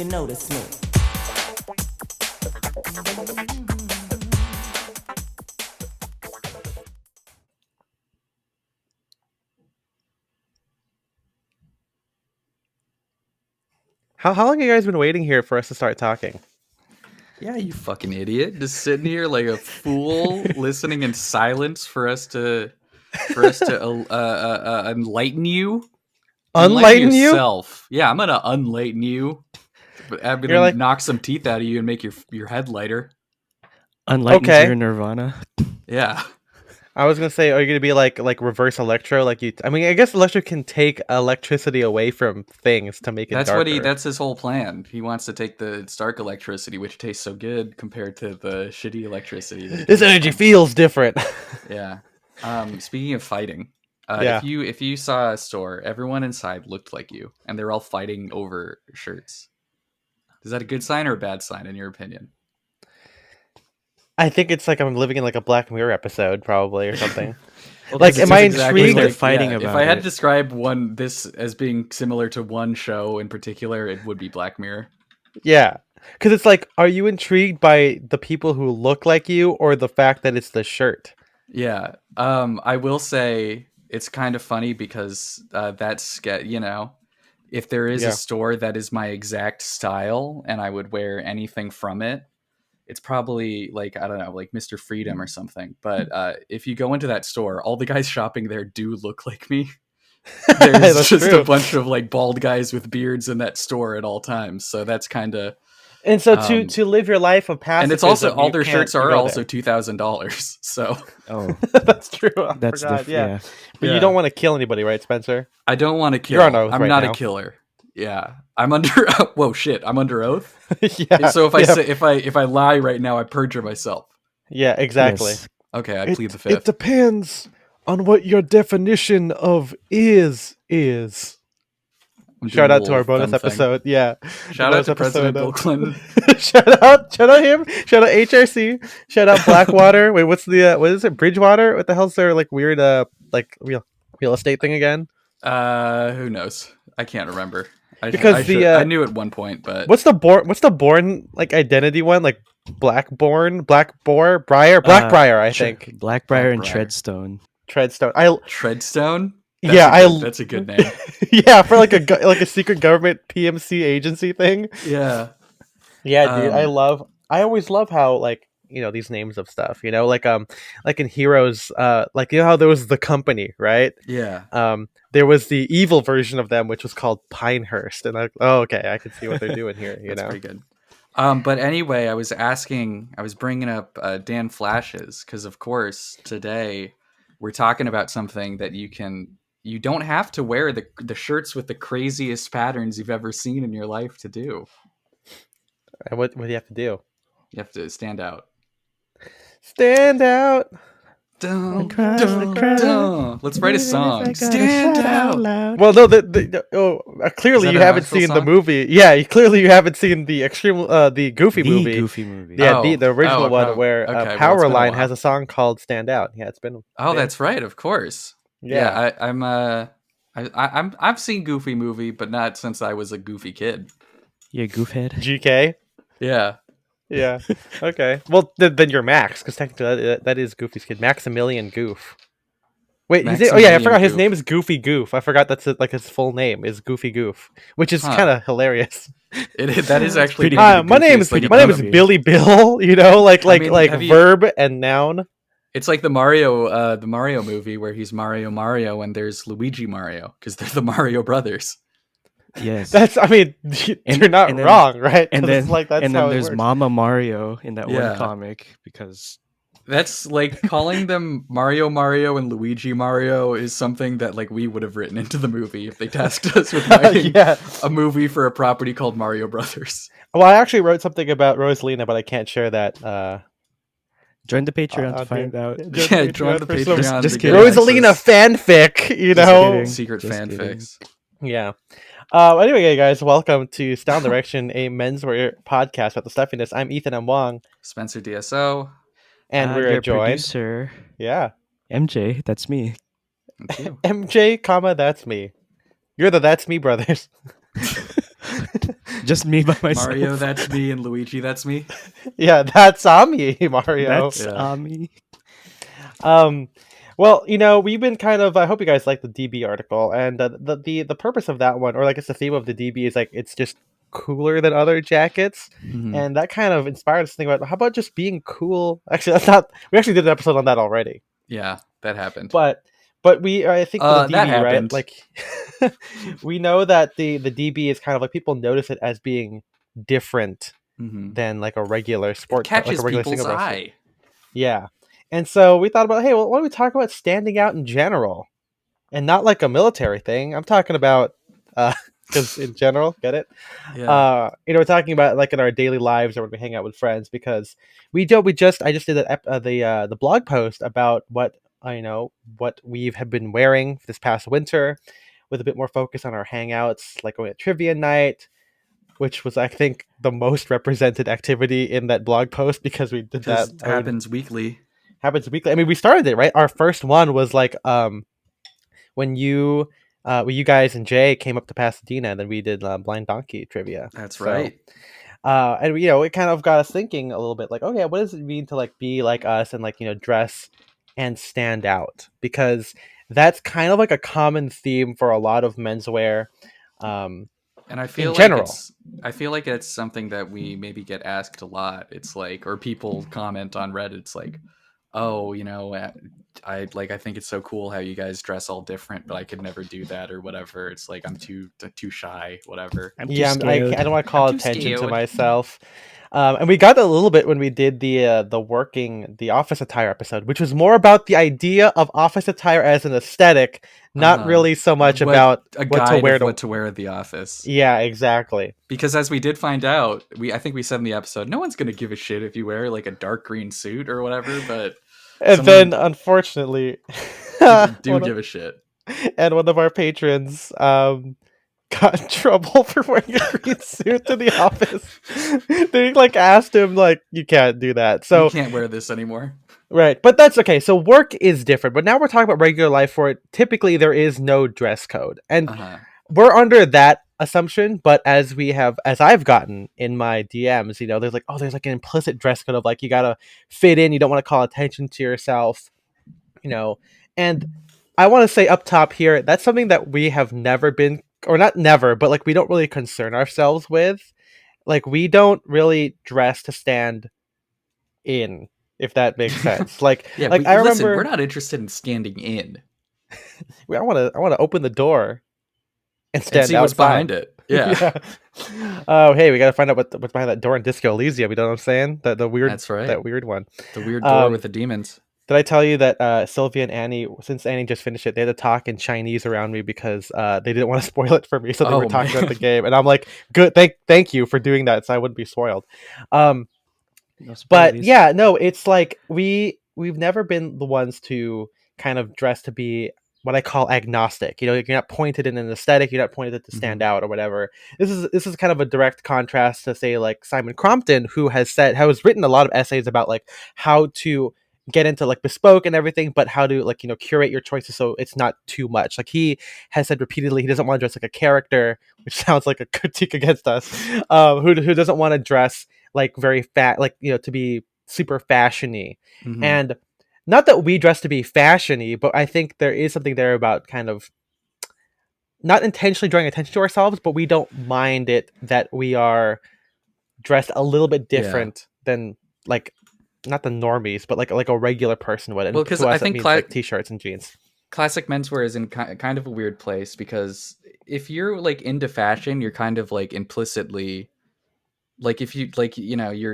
notice me. How long have you guys been waiting here for us to start talking? Yeah, you fucking idiot. Just sitting here like a fool, listening in silence for us to enlighten you. Unlighten you? Yourself. Yeah, I'm gonna unlighten you. I'm gonna knock some teeth out of you and make your head lighter. Unlighten your nirvana. Yeah. I was gonna say, are you gonna be like reverse electro? I mean, I guess electro can take electricity away from things to make it darker. That's his whole plan. He wants to take the Stark electricity, which tastes so good compared to the shitty electricity. This energy feels different. Yeah. Speaking of fighting, if you saw a store, everyone inside looked like you, and they're all fighting over shirts. Is that a good sign or a bad sign, in your opinion? I think it's like I'm living in like a Black Mirror episode, probably, or something. Well, like, am I intrigued? They're fighting about if I had to it. describe this as being similar to one show in particular, it would be Black Mirror. Yeah, because it's like, are you intrigued by the people who look like you, or the fact that it's the shirt? Yeah, I will say it's kind of funny because if there is a store that is my exact style and I would wear anything from it, it's probably like, I don't know, like Mr. Freedom or something. But if you go into that store, all the guys shopping there do look like me. There's just a bunch of like bald guys with beards in that store at all times. So that's kind of... And so to live your life of pacifism... And it's also, all their shirts are also $2,000. So... Oh. That's true. Forgot. But you don't want to kill anybody, right, Spencer? I don't want to kill. You're on oath. I'm not a killer. Yeah, I'm under. Whoa, shit! I'm under oath. Yeah. So if I lie right now, I perjure myself. Yeah, exactly. Yes. Okay, I plead the fifth. It depends on what your definition of is. Shout out to our bonus episode. Yeah. Shout out to President Bill Clinton. shout out him. Shout out HRC. Shout out Blackwater. Wait, what is it? Bridgewater? What the hell's their like weird like real estate thing again? Who knows? I can't remember. I knew at one point, but what's the born like identity one? Like Blackbriar, I think. Blackbriar and Treadstone. Treadstone. That's a good name. Yeah, for like a secret government PMC agency thing. Yeah. Yeah, dude. I always love how like, you know, these names of stuff, you know, like in Heroes, like, you know how there was the company, right? Yeah. There was the evil version of them, which was called Pinehurst, and okay, I can see what they're doing here. That's pretty good. But anyway, I was bringing up Dan Flashes because, of course, today we're talking about something that you don't have to wear the shirts with the craziest patterns you've ever seen in your life to do. And what do you have to do? You have to stand out. Stand out. Dun, dun, dun. Let's write a song. Stand out. Well, no, clearly you haven't seen the movie. Yeah, clearly you haven't seen the the Goofy movie. Goofy movie. Yeah, the original one where Powerline has a song called "Stand Out." Yeah, it's been. Oh, that's right. Of course. Yeah, I've seen Goofy movie, but not since I was a goofy kid. Yeah, Goofhead. GK. Yeah. Yeah. Okay. Well, then you're Max, because technically that is Goofy's kid, Maximilian Goof. Wait, I forgot his name is Goofy Goof. I forgot that's like his full name is Goofy Goof, which is kind of hilarious. That is actually my name is Billy Bill. You know, like verb and noun. It's like the Mario movie where he's Mario and there's Luigi Mario because they're the Mario brothers. Yes, you're not wrong, right? And then there's Mama Mario in that one comic because that's like calling them Mario and Luigi Mario is something that like we would have written into the movie if they tasked us with writing a movie for a property called Mario Brothers. Well, I actually wrote something about Rosalina, but I can't share that. Join the Patreon to find out. Join the Patreon. Just kidding. Rosalina fanfic, you know, secret fanfics. Yeah. Anyway, guys, welcome to Style Direction, a menswear podcast about the stuffiness. I'm Ethan M. Wong. Spencer DSO. And we're joined. Producer. Yeah. MJ, that's me. Thank you. MJ, that's me. You're the That's Me brothers. Just me by myself. Mario, that's me, and Luigi, that's me. Yeah, that's Ami, Mario. That's Ami. Well, we've been kind of. I hope you guys like the DB article, and the purpose of that one, or I guess the theme of the DB is like it's just cooler than other jackets, and that kind of inspired us to think about how about just being cool. Actually, that's not. We actually did an episode on that already. Yeah, that happened. But I think with the DB, right? Like, we know that the DB is kind of like people notice it as being different than like a regular sport, it catches like a regular people's single eye. Yeah. And so we thought about, hey, well, why don't we talk about standing out in general, and not like a military thing. I'm talking about, because in general, get it? Yeah. We're talking about like in our daily lives or when we hang out with friends, because I just did the blog post about what we have been wearing this past winter, with a bit more focus on our hangouts, like going to trivia night, which was, I think, the most represented activity in that blog post, because we did that. It happens weekly. Happens weekly. I mean, we started it, right? Our first one was like when you guys and Jay came up to Pasadena, and then we did Blind Donkey trivia. That's right. And it kind of got us thinking a little bit, like, okay, what does it mean to like be like us and like dress and stand out? Because that's kind of like a common theme for a lot of menswear. And I feel I feel like it's something that we maybe get asked a lot. It's like, or people comment on Reddit. It's like, oh, I think it's so cool how you guys dress all different, but I could never do that or whatever. It's like I'm too shy, whatever. I don't want to call attention to myself. And we got a little bit when we did the office attire episode, which was more about the idea of office attire as an aesthetic, not really so much about what to wear at the office. Yeah, exactly. Because as we did find out, I think we said in the episode, no one's gonna give a shit if you wear like a dark green suit or whatever. But then, unfortunately, do give a shit. And one of our patrons got in trouble for wearing a green suit to the office. They asked him you can't do that, so you can't wear this anymore. Right, but that's okay. So work is different, but now we're talking about regular life where typically there is no dress code, and we're under that assumption. But as I've gotten in my DMs, there's an implicit dress code of you gotta fit in, you don't want to call attention to yourself, and I want to say up top here, that's something that we have never been, or not never, but we don't really concern ourselves with. We don't really dress to stand in, if that makes sense. I remember, we're not interested in standing in. I want to open the door and stand see outside. What's behind it. Yeah. Oh, hey, we got to find out what's behind that door in Disco Elysium. You know what I'm saying? The weird. That's right. That weird one. The weird door with the demons. Did I tell you that Sylvia and Annie, since Annie just finished it, they had to talk in Chinese around me because they didn't want to spoil it for me, so they were talking about the game, and I'm like, good, thank you for doing that, so I wouldn't be spoiled. But yeah, no, it's we've never been the ones to kind of dress to be what I call agnostic. You're not pointed in an aesthetic, you're not pointed to stand out or whatever. This is kind of a direct contrast to say Simon Crompton, who has written a lot of essays about how to get into bespoke and everything, but how to curate your choices so it's not too much. He has said repeatedly he doesn't want to dress like a character, which sounds like a critique against us. Who doesn't want to dress very fat, to be super fashiony. And not that we dress to be fashiony, but I think there is something there about kind of not intentionally drawing attention to ourselves, but we don't mind it that we are dressed a little bit different than not the normies, but like a regular person would. Well, because I think t-shirts and jeans. Classic menswear is in kind of a weird place, because if you're into fashion, you're kind of implicitly if you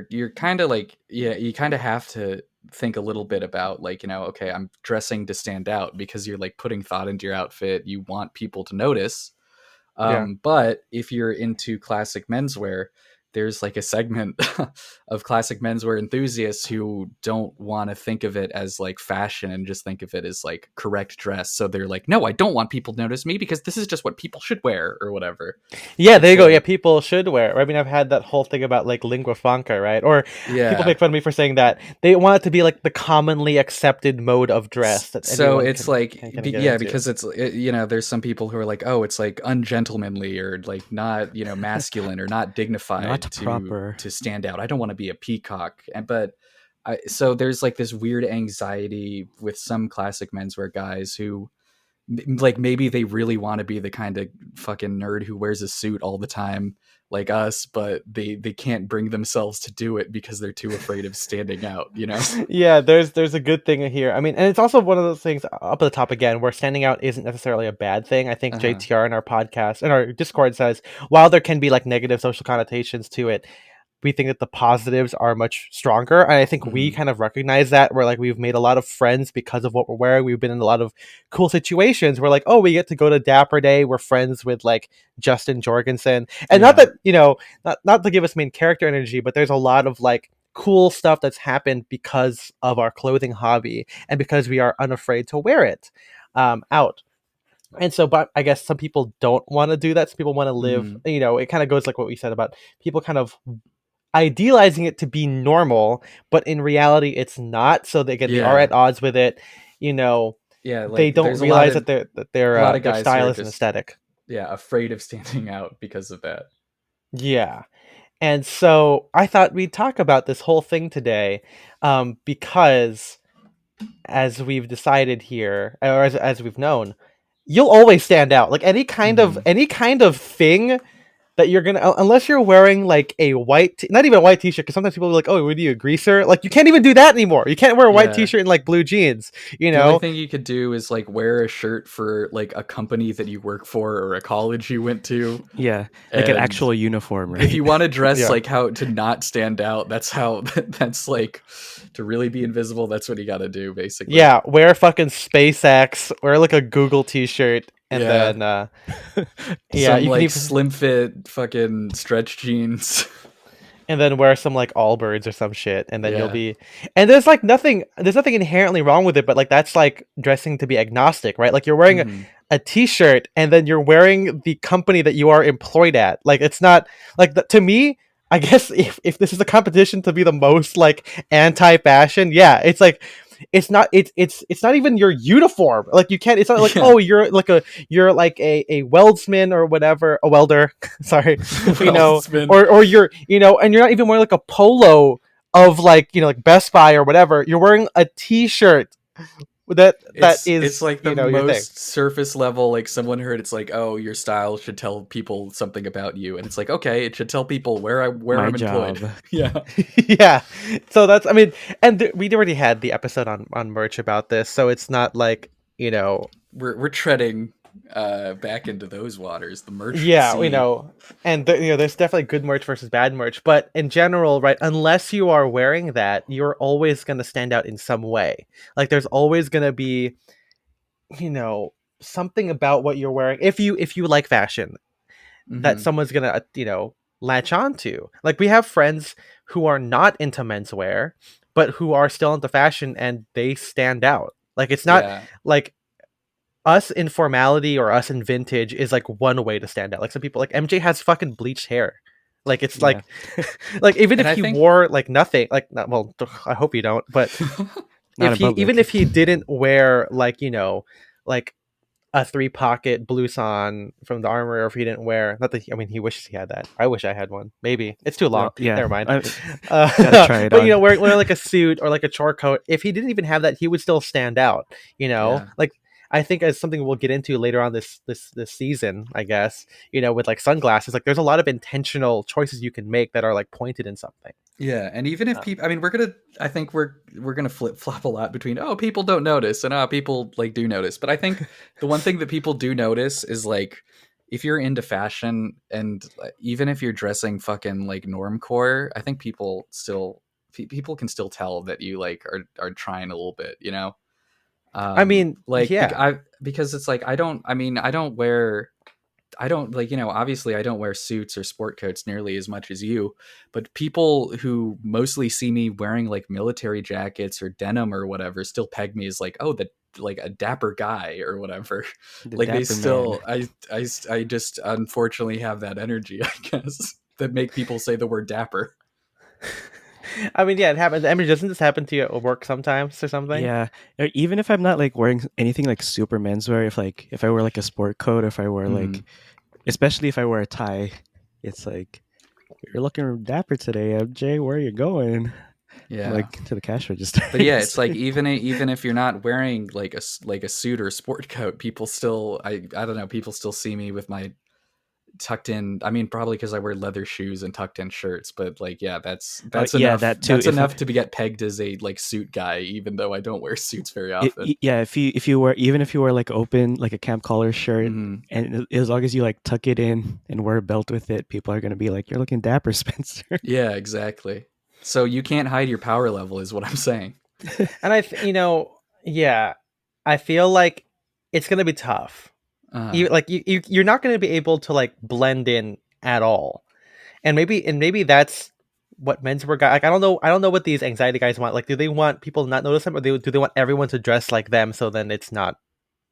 you're kind of you kind of have to think a little bit about okay, I'm dressing to stand out, because you're putting thought into your outfit. You want people to notice. But if you're into classic menswear, there's like a segment of classic menswear enthusiasts who don't want to think of it as like fashion and just think of it as like correct dress. So they're like, no, I don't want people to notice me because this is just what people should wear or whatever. Yeah, there you go. Yeah, people should wear. I mean, I've had that whole thing about like lingua franca, right? Or people make fun of me for saying that. They want it to be like the commonly accepted mode of dress. That so it's can, like, can because it's, you know, there's some people who are like, oh, it's like ungentlemanly or like not, you know, masculine or not dignified, not proper to stand out. I don't want to be a peacock. So there's like this weird anxiety with some classic menswear guys who like maybe they really want to be the kind of fucking nerd who wears a suit all the time like us, but they can't bring themselves to do it because they're too afraid of standing out, you know? Yeah, there's a good thing here. I mean, and it's also one of those things up at the top again where standing out isn't necessarily a bad thing. I think JTR in our podcast and our Discord says while there can be like negative social connotations to it, we think that the positives are much stronger. And I think we kind of recognize that. We're like, we've made a lot of friends because of what we're wearing. We've been in a lot of cool situations. We're like, oh, we get to go to Dapper Day. We're friends with like Justin Jorgensen. And not that, you know, not to give us main character energy, but there's a lot of like cool stuff that's happened because of our clothing hobby and because we are unafraid to wear it out. And so, but I guess some people don't want to do that. Some people want to live, you know, it kind of goes like what we said about people kind of idealizing it to be normal, but in reality it's not. So they are at odds with it, you know. Like, they don't realize that their style is an aesthetic. Afraid of standing out because of that. Yeah. And so I thought we'd talk about this whole thing today, because as we've decided here, or as we've known, you'll always stand out. Like any kind of thing that you're gonna, unless you're wearing like a white, not even a white t-shirt, because sometimes people are like, oh, what are you, a greaser? Like you can't even do that anymore. You can't wear a white t-shirt and like blue jeans, you know? The only thing you could do is like wear a shirt for like a company that you work for or a college you went to. Yeah, like an actual uniform, right? If you want to dress like how to not stand out, that's like to really be invisible, that's what you got to do basically. Yeah, wear fucking SpaceX, wear like a Google t-shirt. And then, some you like can slim fit fucking stretch jeans, and then wear some like Allbirds or some shit, and then you'll be. And there's nothing inherently wrong with it, but like that's like dressing to be agnostic, right? Like you're wearing a t-shirt, and then you're wearing the company that you are employed at. Like it's not like to me. I guess if this is a competition to be the most like anti-fashion, it's like. It's not even your uniform. Like you can't, it's not like, oh, you're like a weldsman or whatever, a welder, sorry, you know, or you're, you know, and you're not even wearing like a polo of like, you know, like Best Buy or whatever. You're wearing a t-shirt it's like the most surface level. Like someone heard it's like, oh, your style should tell people something about you, and it's like, okay, it should tell people where I'm employed. Yeah. So that's, I mean, and we already had the episode on merch about this, so it's not like, you know, we're treading back into those waters, the merch. We know, and you know, there's definitely good merch versus bad merch, but in general, right, unless you are wearing that, you're always going to stand out in some way. Like there's always going to be, you know, something about what you're wearing if you like fashion that someone's going to, you know, latch on to. Like we have friends who are not into menswear but who are still into fashion and they stand out. Like it's not like us in formality or us in vintage is like one way to stand out. Like some people, like MJ has fucking bleached hair. Like it's like, like even if he wore like nothing, like not, well, I hope you don't. But if he didn't wear like, you know, like a 3-pocket blouson from the armor, or if he didn't wear, not that I mean he wishes he had that. I wish I had one. Maybe it's too long. Never mind. Gotta try it but on. You know, wear like a suit or like a chore coat. If he didn't even have that, he would still stand out. You know, like. I think as something we'll get into later on this season, I guess, you know, with like sunglasses, like there's a lot of intentional choices you can make that are like pointed in something. Yeah, and even if people, I mean, I think we're gonna flip flop a lot between people don't notice and people like do notice, but I think the one thing that people do notice is like if you're into fashion and even if you're dressing fucking like normcore, I think people can still tell that you like are trying a little bit, you know. I mean, like because it's like I don't wear. I don't like, obviously I don't wear suits or sport coats nearly as much as you, but people who mostly see me wearing like military jackets or denim or whatever still peg me as like, oh, the like a dapper guy or whatever. The Like they dapper man. still, I just unfortunately have that energy, I guess, that make people say the word dapper. I mean, yeah, it happens. I mean, doesn't this happen to you at work sometimes or something? Yeah, or even if I'm not like wearing anything like super menswear, if I wear like a sport coat, if I wear like, especially if I wear a tie, it's like, you're looking dapper today, MJ. Where are you going? Yeah, Like to the cash register. but yeah, it's like even if you're not wearing like a suit or sport coat, people still I don't know, people still see me with my tucked in. I mean, probably because I wear leather shoes and tucked in shirts, but like, yeah, that's Yeah, enough. that too. That's enough to get pegged as a like suit guy, even though I don't wear suits very often. Yeah, if you wear, even if you wear like open like a camp collar shirt, Mm-hmm. and as long as you like tuck it in and wear a belt with it, people are gonna be like, you're looking dapper, Spencer. Yeah, exactly. So you can't hide your power level, is what I'm saying. And yeah, I feel like it's gonna be tough. You're not gonna be able to like blend in at all, and maybe that's what menswear guy. Like I don't know what these anxiety guys want. Like, do they want people to not notice them, or do they want everyone to dress like them so then it's not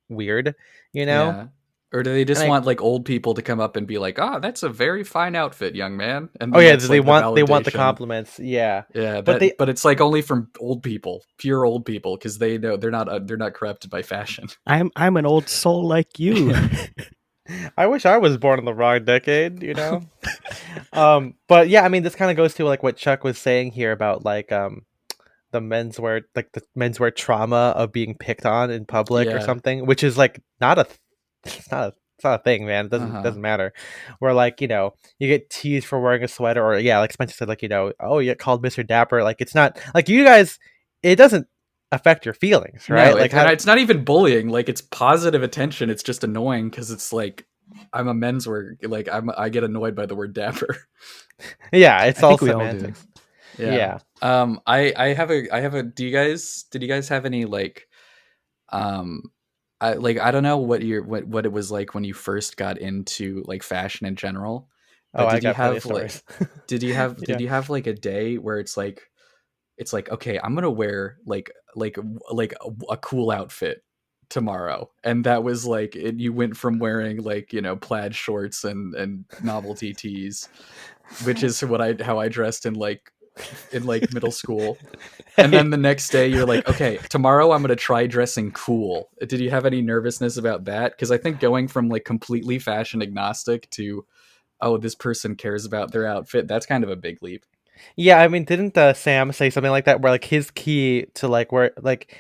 weird? You know? Yeah. Or do they just And want like old people to come up and be like, "Ah, that's a very fine outfit, young man," and oh then yeah, that's they like the want the validation. compliments. Yeah, Yeah, but they but it's like only from old people, pure old people, because they know they're not corrupted by fashion. I'm an old soul like you. I wish I was born in the wrong decade, you know? But yeah, I mean, this kind of goes to like what Chuck was saying here about like the menswear trauma of being picked on in public or Yeah. something, which is like not a it's not a thing, man. It doesn't matter. Where like, you get teased for wearing a sweater, or yeah, like Spencer said, like, oh, you get called Mr. Dapper. Like it's not like you guys, it doesn't affect your feelings, right? No, Like and how it's not even bullying. Like it's positive attention. It's just annoying because it's like I'm a menswear. Like I get annoyed by the word dapper. yeah, it's I all think we all do. semantics. Yeah. Yeah. I have a. Did you guys have any like I don't know what what it was like when you first got into like fashion in general, Oh, but I did you got plenty of have like stories. did Yeah. you have like a day where it's like okay, I'm gonna wear like a cool outfit tomorrow, and that was like you went from wearing like plaid shorts and novelty tees, which is how I dressed in like middle school. And then the next day you're like, okay, tomorrow I'm going to try dressing cool. Did you have any nervousness about that? Because I think going from like completely fashion agnostic to, oh, this person cares about their outfit, that's kind of a big leap. Yeah, I mean, didn't Sam say something like that? Where like his key to like where like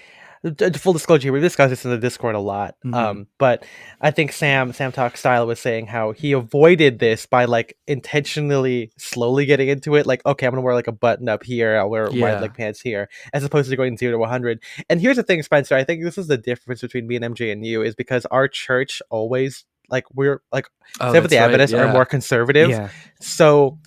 full disclosure, we discussed this in the Discord a lot. Mm-hmm. But I think Sam Talk Style was saying how he avoided this by like intentionally slowly getting into it. Like, okay, I'm gonna wear like a button up here. I'll wear wide Yeah. leg pants here, as opposed to going 0 to 100. And here's the thing, Spencer. I think this is the difference between me and MJ and you is because our church always like we're like Oh, Seventh that's Day right. Adventists are Yeah. more conservative, Yeah, so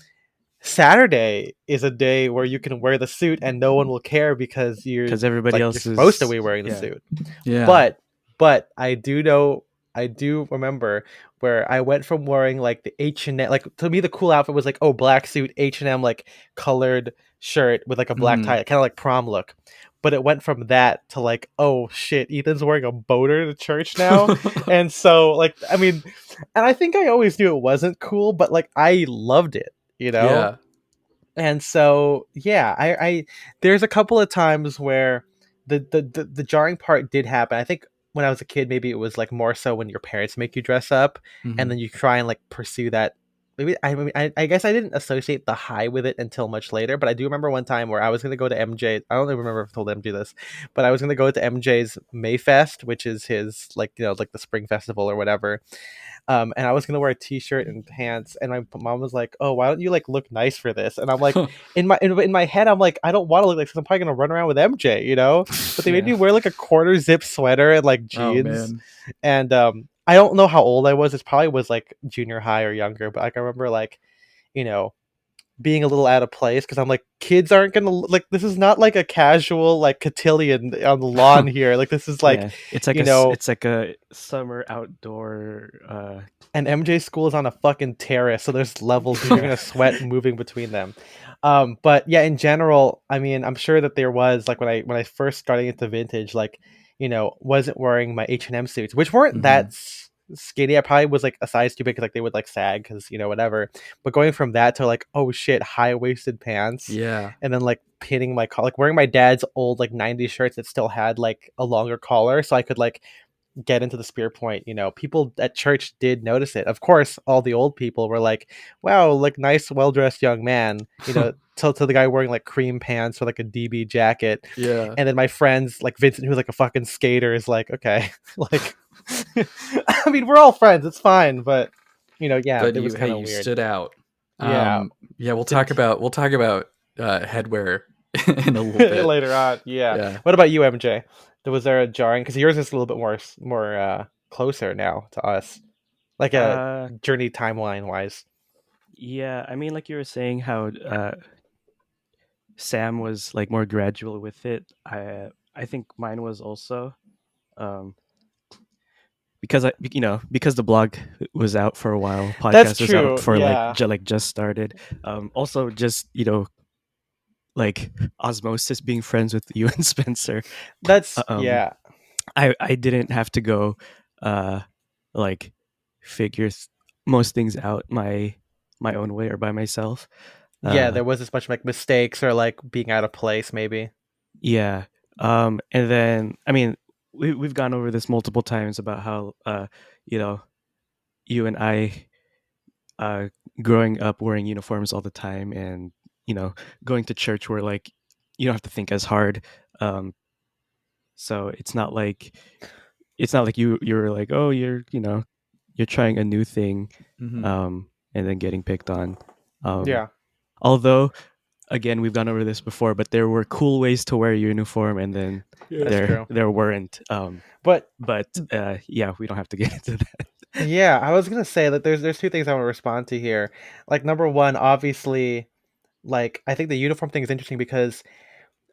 Saturday is a day where you can wear the suit and no one will care because because everybody else you're supposed to is. be wearing the Yeah, suit. Yeah. But I do remember where I went from wearing like the H&M, like to me the cool outfit was like, oh, black suit, H&M like colored shirt with like a black Mm-hmm. tie, kind of like prom look. But it went from that to like, oh shit, Ethan's wearing a boater to church now. And so like, I mean, and I think I always knew it wasn't cool, but like I loved it, you know? Yeah. And so yeah, I there's a couple of times where the jarring part did happen. I think when I was a kid, maybe it was like more so when your parents make you dress up and Mm-hmm. then you try and like pursue that. Maybe I guess I didn't associate the high with it until much later, but I do remember one time where I was gonna go to MJ. I don't even remember if I told MJ this, but I was gonna go to MJ's Mayfest, which is his like like the spring festival or whatever. And I was gonna wear a t-shirt and pants, and my mom was like, "Oh, why don't you like look nice for this?" And I'm like, in my head, I'm like, I don't want to look like this. I'm probably gonna run around with MJ, you know. But they made yeah. me wear like a quarter zip sweater and like Oh jeans, man. and I don't know how old I was. It probably was like junior high or younger, but like I remember like, you know, being a little out of place because I'm like, kids aren't gonna like this is not like a casual like cotillion on the lawn here. Like this is like, Yeah, it's like you know, it's like a summer outdoor. and MJ school is on a fucking terrace, so there's levels because you're Yeah. gonna sweat moving between them. But yeah, in general, I mean, I'm sure that there was like when I first started into vintage, like, you know, wasn't wearing my H&M suits, which weren't that skinny. I probably was like a size too big because like they would like sag because, you know, whatever. But going from that to like, oh shit, high waisted pants, Yeah. and then like pinning my collar, like wearing my dad's old like '90s shirts that still had like a longer collar, so I could like get into the spear point. You know, people at church did notice it. Of course, all the old people were like, wow, like nice, well dressed young man, you know, to the guy wearing like cream pants with like a DB jacket. Yeah. And then my friends, like Vincent, who's like a fucking skater, is like, okay, like, I mean, we're all friends, it's fine, but you know, yeah, But it was kind of you weird. stood out. Yeah. Yeah, we'll talk about headwear in a little bit. Later on. Yeah. Yeah. What about you, MJ? Was there a jarring? Because yours is a little bit more closer now to us, like a Uh, journey timeline wise. yeah. I mean, like you were saying, how Sam was like more gradual with it. I think mine was also, um, because because the blog was out for a while, That's podcast was out true. for like Yeah. just started. Also, just like osmosis, being friends with you and Spencer. That's Um, yeah. I didn't have to go, uh, like figure most things out my own way or by myself. Yeah, Uh, there was as much like mistakes or like being out of place, maybe. yeah. And then I mean, we've gone over this multiple times about how you know you and I, uh, growing up wearing uniforms all the time, and going to church where like you don't have to think as hard. Um, so it's not like you're like, oh, you're trying a new thing, Mm-hmm. and then getting picked on. Um, Yeah, Although, again, we've gone over this before, but there were cool ways to wear a uniform, and then that's Yeah. true. there weren't. But But yeah, we don't have to get into that. yeah, I was gonna say that there's two things I want to respond to here. Like number one, obviously, like I think the uniform thing is interesting because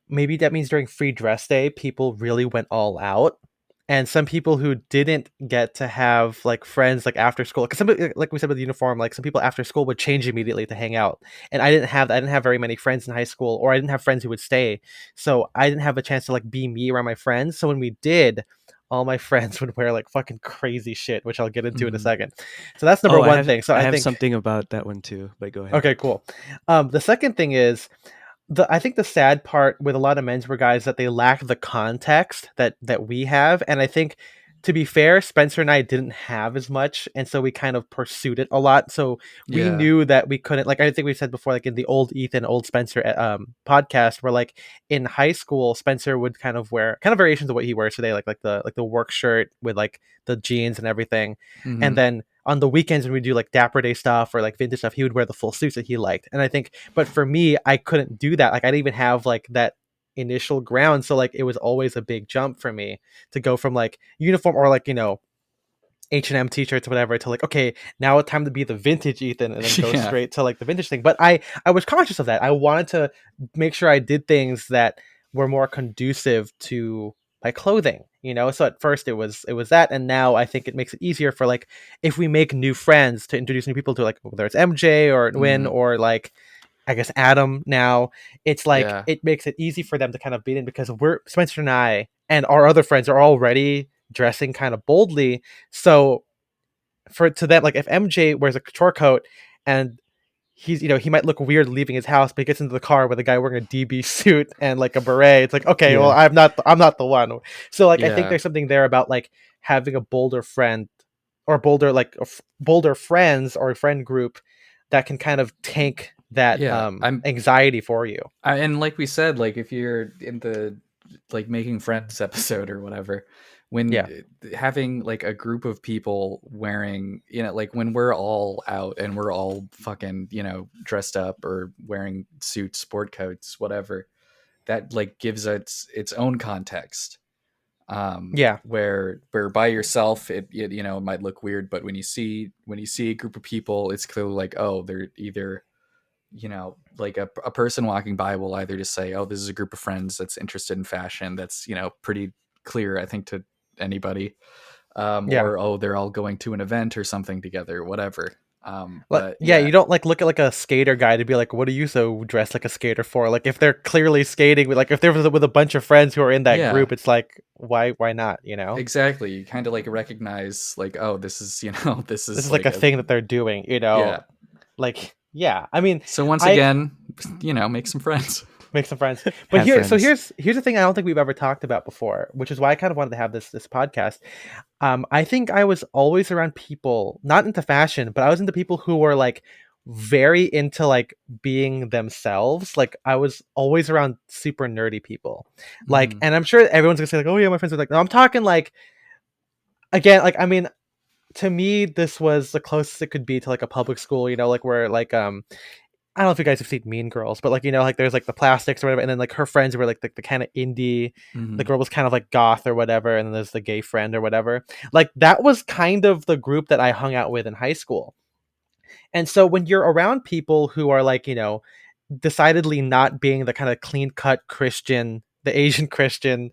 maybe that means during free dress day, people really went all out. And some people who didn't get to have like friends like after school, because somebody like we said with the uniform, like some people after school would change immediately to hang out. And I didn't have very many friends in high school, or I didn't have friends who would stay. So I didn't have a chance to like be me around my friends. So when we did, all my friends would wear like fucking crazy shit, which I'll get into in a Mm-hmm. second. So that's number Oh, one thing. So I I have think something about that one too, but go ahead. okay, cool. The second thing is I think the sad part with a lot of menswear guys that they lack the context that we have, and I think to be fair, Spencer and I didn't have as much, and so we kind of pursued it a lot. So we Yeah. knew that we couldn't, like I think we said before, like in the old Ethan, old Spencer podcast, where like in high school, Spencer would kind of wear kind of variations of what he wears today, like the work shirt with like the jeans and everything, and Mm-hmm. then on the weekends when we do like Dapper Day stuff or like vintage stuff, he would wear the full suits that he liked. And I think, but for me, I couldn't do that. Like I didn't even have like that initial ground. So like it was always a big jump for me to go from like uniform or like, you know, H&M t-shirts or whatever to like, okay, now it's time to be the vintage Ethan and then go Yeah. straight to like the vintage thing. But I was conscious of that. I wanted to make sure I did things that were more conducive to my clothing, you know? So at first it was that, and now I think it makes it easier for like if we make new friends to introduce new people to like whether it's MJ or Win Mm-hmm. or like I guess Adam now, it's like Yeah. it makes it easy for them to kind of beat in because we're Spencer and I and our other friends are already dressing kind of boldly. So for to them, like if MJ wears a couture coat and he's he might look weird leaving his house, but he gets into the car with a guy wearing a DB suit and like a beret. It's like, okay, well Yeah. I'm not the one. So like I think Yeah. there's something there about like having a bolder friend or bolder like bolder friends or a friend group that can kind of tank that Yeah. anxiety for you. And like we said, like if you're in the like making friends episode or whatever, when Yeah. having like a group of people wearing, like when we're all out and we're all fucking, dressed up or wearing suits, sport coats, whatever, that like gives its own context. Yeah. Where by yourself it might look weird, but when you see a group of people, it's clearly like, oh, they're either like a person walking by will either just say, oh, this is a group of friends that's interested in fashion. That's, pretty clear, I think, to anybody. Or, oh, they're all going to an event or something together, whatever. But you don't like look at like a skater guy to be like, what are you so dressed like a skater for? Like if they're clearly skating with, like if they're with a bunch of friends who are in that group, it's like, why not, Exactly. You kind of like recognize like, oh, this is this is like a thing that they're doing, like, yeah, I mean, so once again, make some friends. Make some friends. But here's the thing I don't think we've ever talked about before, which is why I kind of wanted to have this podcast. I think I was always around people not into fashion, but I was into people who were like very into like being themselves. Like I was always around super nerdy people. Like, and I'm sure everyone's gonna say like, oh yeah, my friends are like, no, I'm talking like, again, like, I mean, to me, this was the closest it could be to like a public school, like where like I don't know if you guys have seen Mean Girls, but like, like there's like the plastics or whatever, and then like her friends were like the kind of indie, the girl was kind of like goth or whatever, and then there's the gay friend or whatever. Like that was kind of the group that I hung out with in high school. And so when you're around people who are like, decidedly not being the kind of clean cut Christian, the Asian Christian,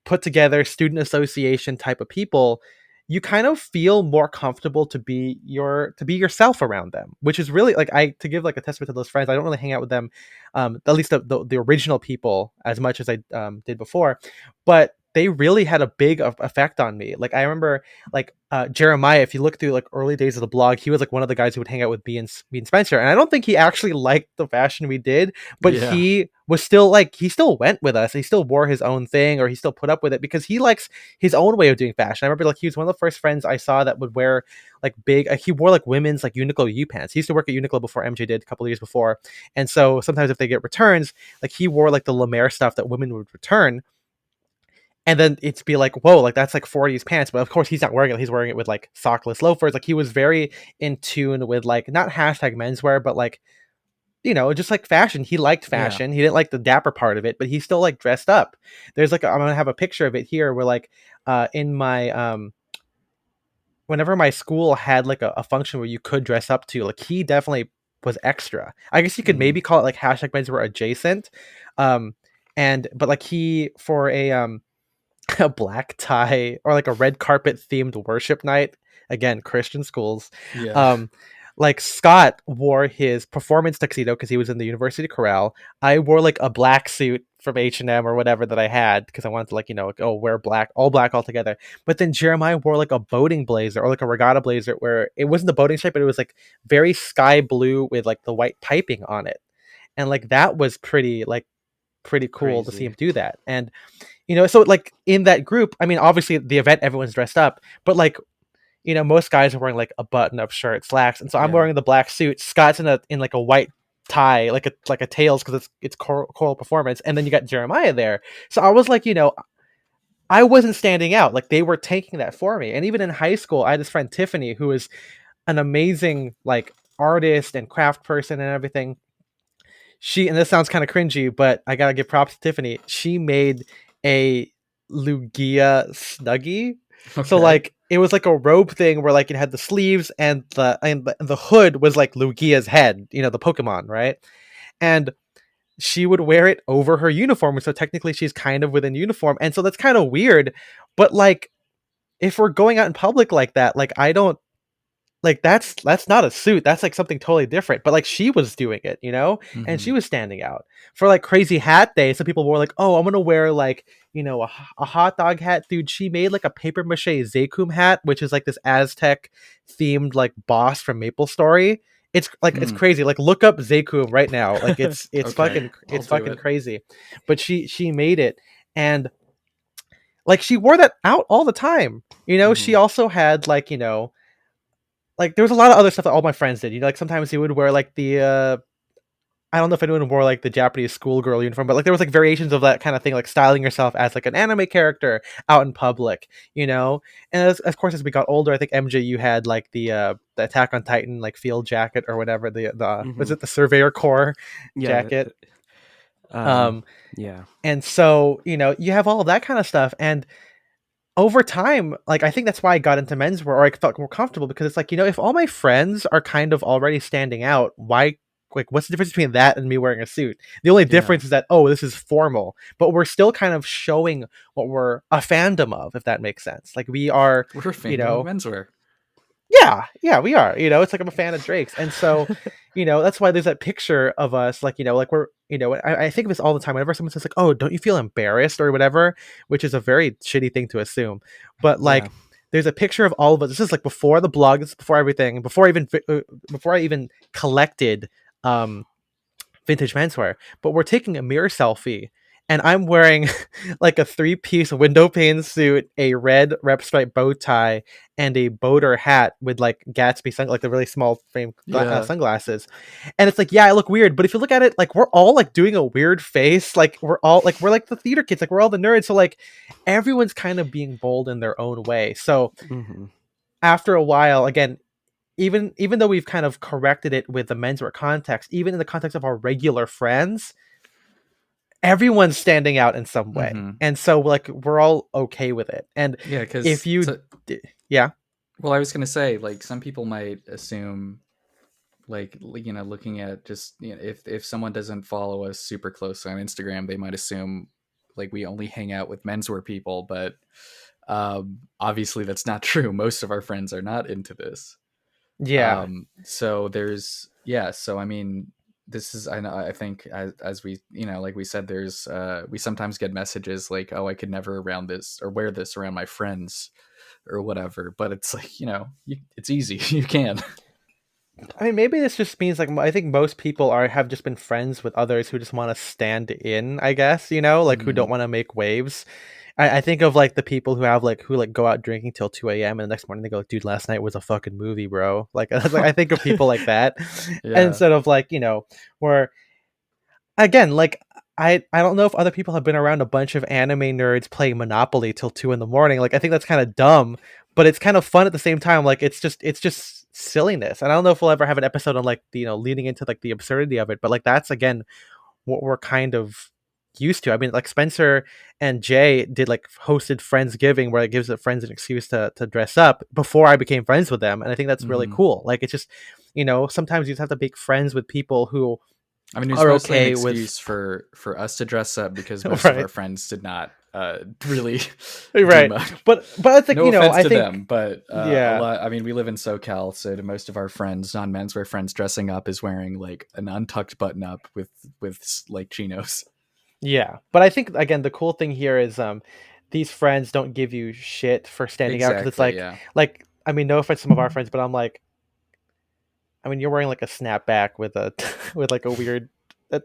put together student association type of people, you kind of feel more comfortable to be yourself around them, which is really like, to give like a testament to those friends. I don't really hang out with them, at least the original people, as much as I did before, but they really had a big effect on me. Like I remember like Jeremiah, if you look through like early days of the blog, he was like one of the guys who would hang out with me and Spencer. And I don't think he actually liked the fashion we did, but he was still like, he still went with us. He still wore his own thing, or he still put up with it because he likes his own way of doing fashion. I remember like he was one of the first friends I saw that would wear like big, he wore like women's like Uniqlo U pants. He used to work at Uniqlo before MJ did, a couple of years before. And so sometimes if they get returns, like he wore like the La Mer stuff that women would return. And then it'd be like, whoa, like that's like 40s pants. But of course he's not wearing it. He's wearing it with like sockless loafers. Like he was very in tune with like, not hashtag menswear, but like, just like fashion. He liked fashion. He didn't like the dapper part of it, but he still like dressed up. There's like, I'm going to have a picture of it here where like in my, whenever my school had like a function where you could dress up to, like he definitely was extra. I guess you could maybe call it like hashtag menswear adjacent. But like he, for a black tie or like a red carpet themed worship night, again Christian schools, like Scott wore his performance tuxedo because he was in the University Chorale. I wore like a black suit from H&M or whatever that I had because I wanted to like, wear black all together. But then Jeremiah wore like a boating blazer or like a regatta blazer where it wasn't the boating shape, but it was like very sky blue with like the white piping on it. And like that was pretty cool to see him do that. And so like in that group, I mean, obviously the event, everyone's dressed up, but like, most guys are wearing like a button-up shirt, slacks, and so I'm wearing the black suit. Scott's in like a white tie, like a tails because it's choral performance, and then you got Jeremiah there. So I was like, I wasn't standing out. Like they were taking that for me. And even in high school, I had this friend Tiffany who is an amazing like artist and craft person and everything. And this sounds kind of cringy, but I gotta give props to Tiffany. She made a Lugia snuggie. Okay. So like it was like a robe thing where like it had the sleeves and the hood was like Lugia's head, the Pokemon, right? And she would wear it over her uniform, so technically she's kind of within uniform, and so that's kind of weird. But like, if we're going out in public like that, like I don't. Like that's not a suit. That's like something totally different. But like she was doing it, and she was standing out. For like crazy hat day, some people were like, "Oh, I'm gonna wear like a hot dog hat." Dude, she made like a paper mache Zekum hat, which is like this Aztec themed like boss from Maple Story. It's like it's crazy. Like look up Zekum right now. Like it's okay. fucking crazy. But she made it, and like she wore that out all the time. She also had like like there was a lot of other stuff that all my friends did. Like sometimes he would wear like the I don't know if anyone wore like the Japanese schoolgirl uniform, but like there was like variations of that kind of thing, like styling yourself as like an anime character out in public, And of course, as we got older, I think MJ, you had like the Attack on Titan like field jacket or whatever. Was it the Surveyor Corps jacket? Yeah. And so you have all of that kind of stuff, and over time, like I think that's why I got into menswear, or I felt more comfortable because it's like, if all my friends are kind of already standing out, why what's the difference between that and me wearing a suit? The only difference is that, oh, this is formal, but we're still kind of showing what we're a fandom of, if that makes sense. Like we're a fandom of menswear. Yeah, we are. It's like I'm a fan of Drake's, and so, that's why there's that picture of us, like like we're, I think of this all the time. Whenever someone says like, "Oh, don't you feel embarrassed?" or whatever, which is a very shitty thing to assume, but like, there's a picture of all of us. This is like before the blog, this is before everything, before I even collected vintage menswear, but we're taking a mirror selfie, and I'm wearing like a 3-piece window pane suit, a red rep stripe bow tie, and a boater hat with like Gatsby like the really small frame sunglasses. And it's like, yeah, I look weird, but if you look at it, like we're all like doing a weird face, like we're like the theater kids, like we're all the nerds, so like everyone's kind of being bold in their own way. So after a while, again, even though we've kind of corrected it with the menswear context, even in the context of our regular friends, everyone's standing out in some way. And so like we're all okay with it. And because if you well, I was gonna say, like, some people might assume, like, looking at just, if someone doesn't follow us super close on Instagram, they might assume like we only hang out with menswear people, but obviously that's not true. Most of our friends are not into this. So there's so I mean, this is, I think as we, like we said, there's we sometimes get messages like, oh, I could never wear this around my friends or whatever, but it's like, it's easy. You can. I mean, maybe this just means like, I think most people have just been friends with others who just want to stand in, I guess, like who don't want to make waves. I think of like the people who go out drinking till 2 a.m. and the next morning they go, dude, last night was a fucking movie, bro. Like, I think of people like that. Instead of like, where, again, like, I don't know if other people have been around a bunch of anime nerds playing Monopoly till 2 a.m. Like, I think that's kind of dumb, but it's kind of fun at the same time. Like, it's just silliness. And I don't know if we'll ever have an episode on like, leading into like the absurdity of it, but like, that's again what we're kind of used to. I mean, like Spencer and Jay did like hosted Friendsgiving, where it gives the friends an excuse to dress up before I became friends with them. And I think that's really cool. Like, it's just, sometimes you just have to make friends with people who it was mostly an excuse for us to dress up, because most of our friends did not really right. But it's like, no offense I to think them, but a lot, I mean, we live in SoCal, so to most of our friends, non-menswear friends, dressing up is wearing like an untucked button up with like chinos. Yeah, but I think again the cool thing here is these friends don't give you shit for standing out, because it's like I mean, no offense to some of our friends, but I'm like, I mean, you're wearing like a snapback with a with like a weird,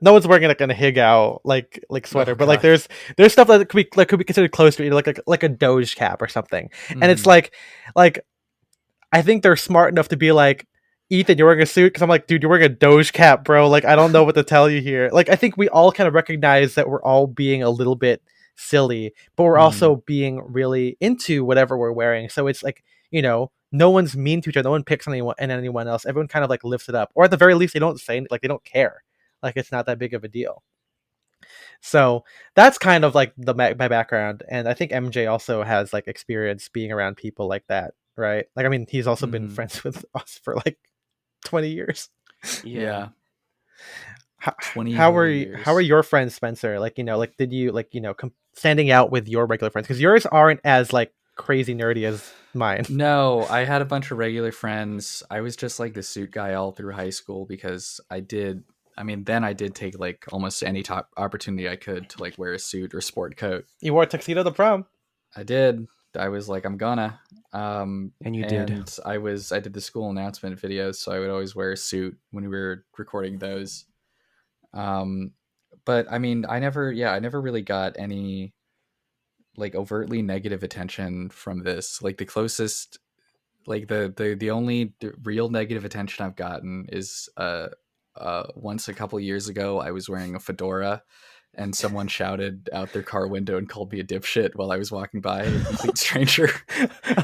no one's wearing like a higao like sweater, but like there's stuff that could be considered close to, like a Doge cap or something, and it's like I think they're smart enough to be like, Ethan, you're wearing a suit, because I'm like, dude, you're wearing a Doge cap, bro. Like, I don't know what to tell you here. Like, I think we all kind of recognize that we're all being a little bit silly, but we're also being really into whatever we're wearing. So it's like, no one's mean to each other. No one picks on anyone else. Everyone kind of like lifts it up, or at the very least, they don't say, like, they don't care. Like, it's not that big of a deal. So that's kind of like my background, and I think MJ also has like experience being around people like that, right? Like, I mean, he's also been friends with us for like 20 years. Yeah. How are your friends, Spencer? Like, like, did you like, standing out with your regular friends? Because yours aren't as like crazy nerdy as mine. No, I had a bunch of regular friends. I was just like the suit guy all through high school, because then I did take like almost any top opportunity I could to like wear a suit or sport coat. You wore a tuxedo to prom. I did. I was like, I'm gonna. And you did. And I did the school announcement videos, so I would always wear a suit when we were recording those. But I mean, I never really got any like overtly negative attention from this. Like, the closest, like the only real negative attention I've gotten is once a couple years ago, I was wearing a fedora, and someone shouted out their car window and called me a dipshit while I was walking by, a complete stranger.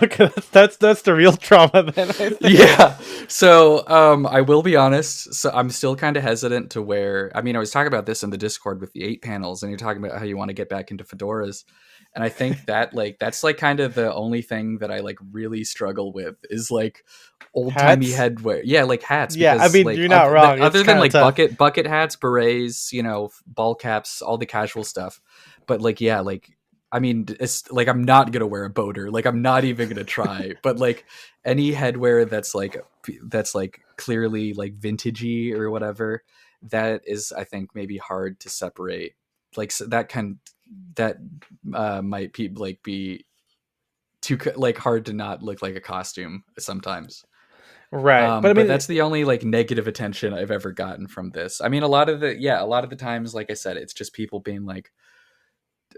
Okay, that's the real trauma then, I think. Yeah. So I will be honest. So I'm still kind of hesitant to wear. I mean, I was talking about this in the Discord with the 8 panels, and you're talking about how you want to get back into fedoras. And I think that like that's like kind of the only thing that I like really struggle with is like old timey Hats? headwear. Yeah, like hats, Yeah, I because mean, like you're not wrong. It's other than kind of like tough. bucket hats, berets, you know, ball caps, all the casual stuff. But like yeah, like I mean, it's like I'm not gonna wear a boater. Like I'm not even gonna try. But like any headwear that's like clearly like vintagey or whatever, that is I think maybe hard to separate. Like so that might be too like hard to not look like a costume sometimes. Right. But I But mean, that's the only like negative attention I've ever gotten from this. I mean, a lot of the times, like I said, it's just people being like,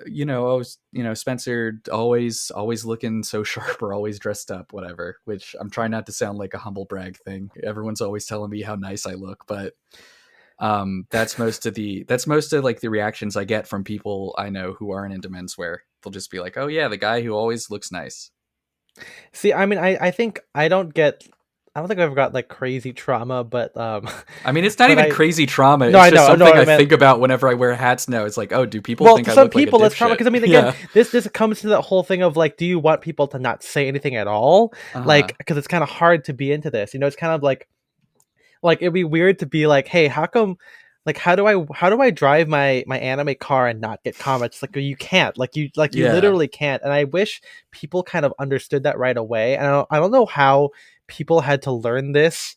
you know, oh, you know, Spencer always looking so sharp or always dressed up, whatever. Which I'm trying not to sound like a humble brag thing. Everyone's always telling me how nice I look, but that's most of like the reactions I get from people I know who aren't into menswear. They'll just be like, oh yeah, the guy who always looks nice. see, I mean, I think I don't get. I don't think I've ever got like crazy trauma, but I mean, it's not but even I crazy trauma. no, It's I just know, no, something I I meant. think about whenever I wear hats now. It's like, oh, do people Well, think to I some look like a people, that's trauma dipshit? because I mean, again, Yeah. this comes to that whole thing of like, do you want people to not say anything at all? Uh-huh. Like, because it's kind of hard to be into this. You know, it's kind of like it'd be weird to be like, hey, how come? Like, how do I drive my anime car and not get comments? Like, you can't. Like you Yeah. literally can't. And I wish people kind of understood that right away. And I don't know how people had to learn this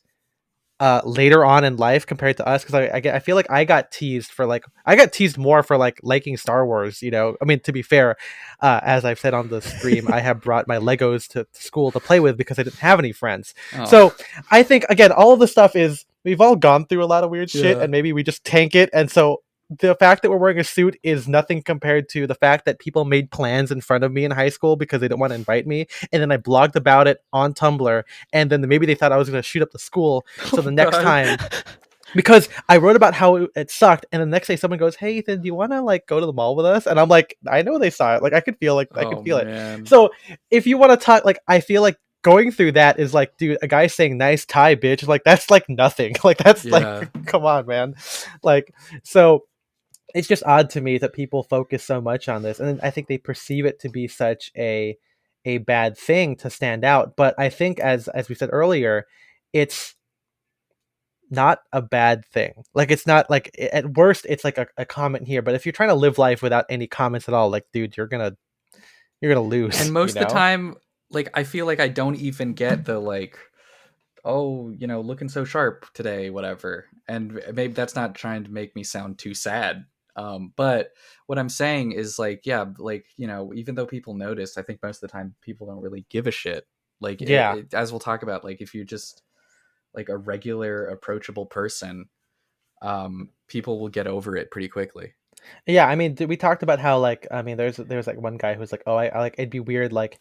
later on in life compared to us, because I feel like I got teased for like I got teased more for like liking Star Wars. You know, I mean, to be fair, as I've said on the stream, I have brought my Legos to school to play with because I didn't have any friends. Oh. So I think again, all of the stuff is we've all gone through a lot of weird shit, Yeah. and maybe we just tank it. And so the fact that we're wearing a suit is nothing compared to the fact that people made plans in front of me in high school because they didn't want to invite me, and then I blogged about it on Tumblr, and then maybe they thought I was going to shoot up the school. So the Oh next God. time, because I wrote about how it sucked, and the next day someone goes, "Hey Ethan, do you want to like go to the mall with us?" And I'm like, I know they saw it. Like I could feel Oh it. man. So if you want to talk, like I feel like going through that is like, dude, a guy saying "nice tie, bitch," like that's like nothing. Like that's like, Yeah. come on, man. Like so. It's just odd to me that people focus so much on this, and I think they perceive it to be such a bad thing to stand out. But I think, as we said earlier, it's not a bad thing. Like it's not like at worst it's like a comment here, but if you're trying to live life without any comments at all, like dude, you're gonna And lose, you most of the know? time, like I feel like I don't even get the like, oh, you know, looking so sharp today, whatever. And maybe that's not trying to make me sound too sad. But what I'm saying is like, yeah, like, you know, even though people notice, I think most of the time people don't really give a shit. Like, Yeah. as we'll talk about, like, if you're just like a regular, approachable person, people will get over it pretty quickly. Yeah, I mean, we talked about how like I mean, there's like one guy who's like, oh, I like it'd be weird like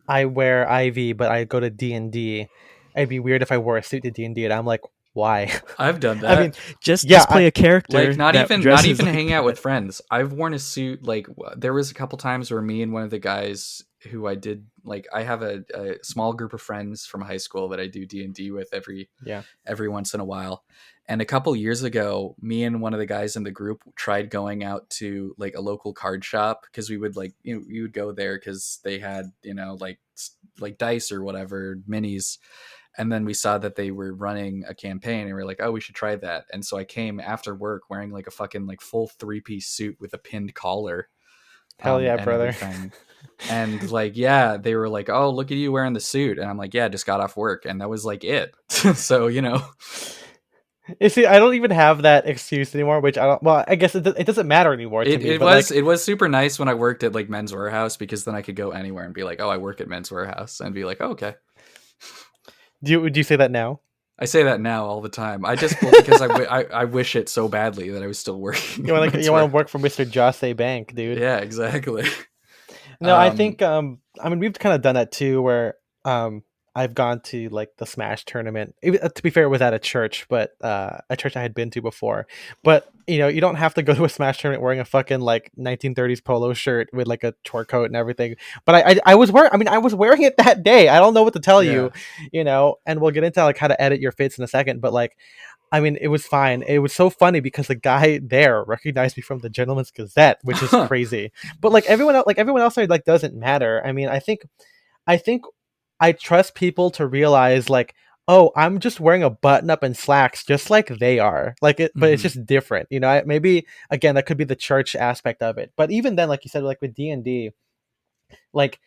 I wear Ivy, but I go to D&D. It'd be weird if I wore a suit to D&D, and I'm like, why? I've done I mean, that. yeah, Just play a character Like not that even dresses like hanging out with that. friends. I've worn a suit like there was a couple times where me and one of the guys who I did like I have a small group of friends from high school that I do D&D with yeah, every once in a while. And a couple years ago, me and one of the guys in the group tried going out to like a local card shop because we would like, you know, we would go there because they had, you know, like dice or whatever minis. And then we saw that they were running a campaign and we were like, oh, we should try that. And so I came after work wearing like a fucking like full 3-piece suit with a pinned collar, hell yeah, and brother. everything. And like, yeah, they were like, oh, look at you wearing the suit. And I'm like, yeah, just got off work. And that was like it. So, you know. You see, I don't even have that excuse anymore, which I don't. Well, I guess it doesn't matter anymore to me. It But was like, it was super nice when I worked at like Men's Warehouse because then I could go anywhere and be like, oh, I work at Men's Warehouse, and be like, oh, okay. do you say that now? I say that now all the time. I just because I wish it so badly that I was still working You at want Men's you want to Warehouse. work for Mr. Jose Bank, dude? Yeah, exactly. No, I Um, think I mean we've kind of done that too, where I've gone to like the Smash tournament. To be fair, it was at a church, but a church I had been to before. But you know, you don't have to go to a Smash tournament wearing a fucking like 1930s polo shirt with like a tour coat and everything. But I was wearing. I mean, I was wearing it that day. I don't know what to tell you, yeah. you know. And we'll get into like how to edit your fits in a second. But like, I mean, it was fine. It was so funny because the guy there recognized me from the Gentleman's Gazette, which is crazy. But like everyone else, like doesn't matter. I mean, I think I trust people to realize like, oh, I'm just wearing a button up and slacks just like they are. Like it, but it's just different. You know, maybe again that could be the church aspect of it. But even then, like you said, like with D&D, like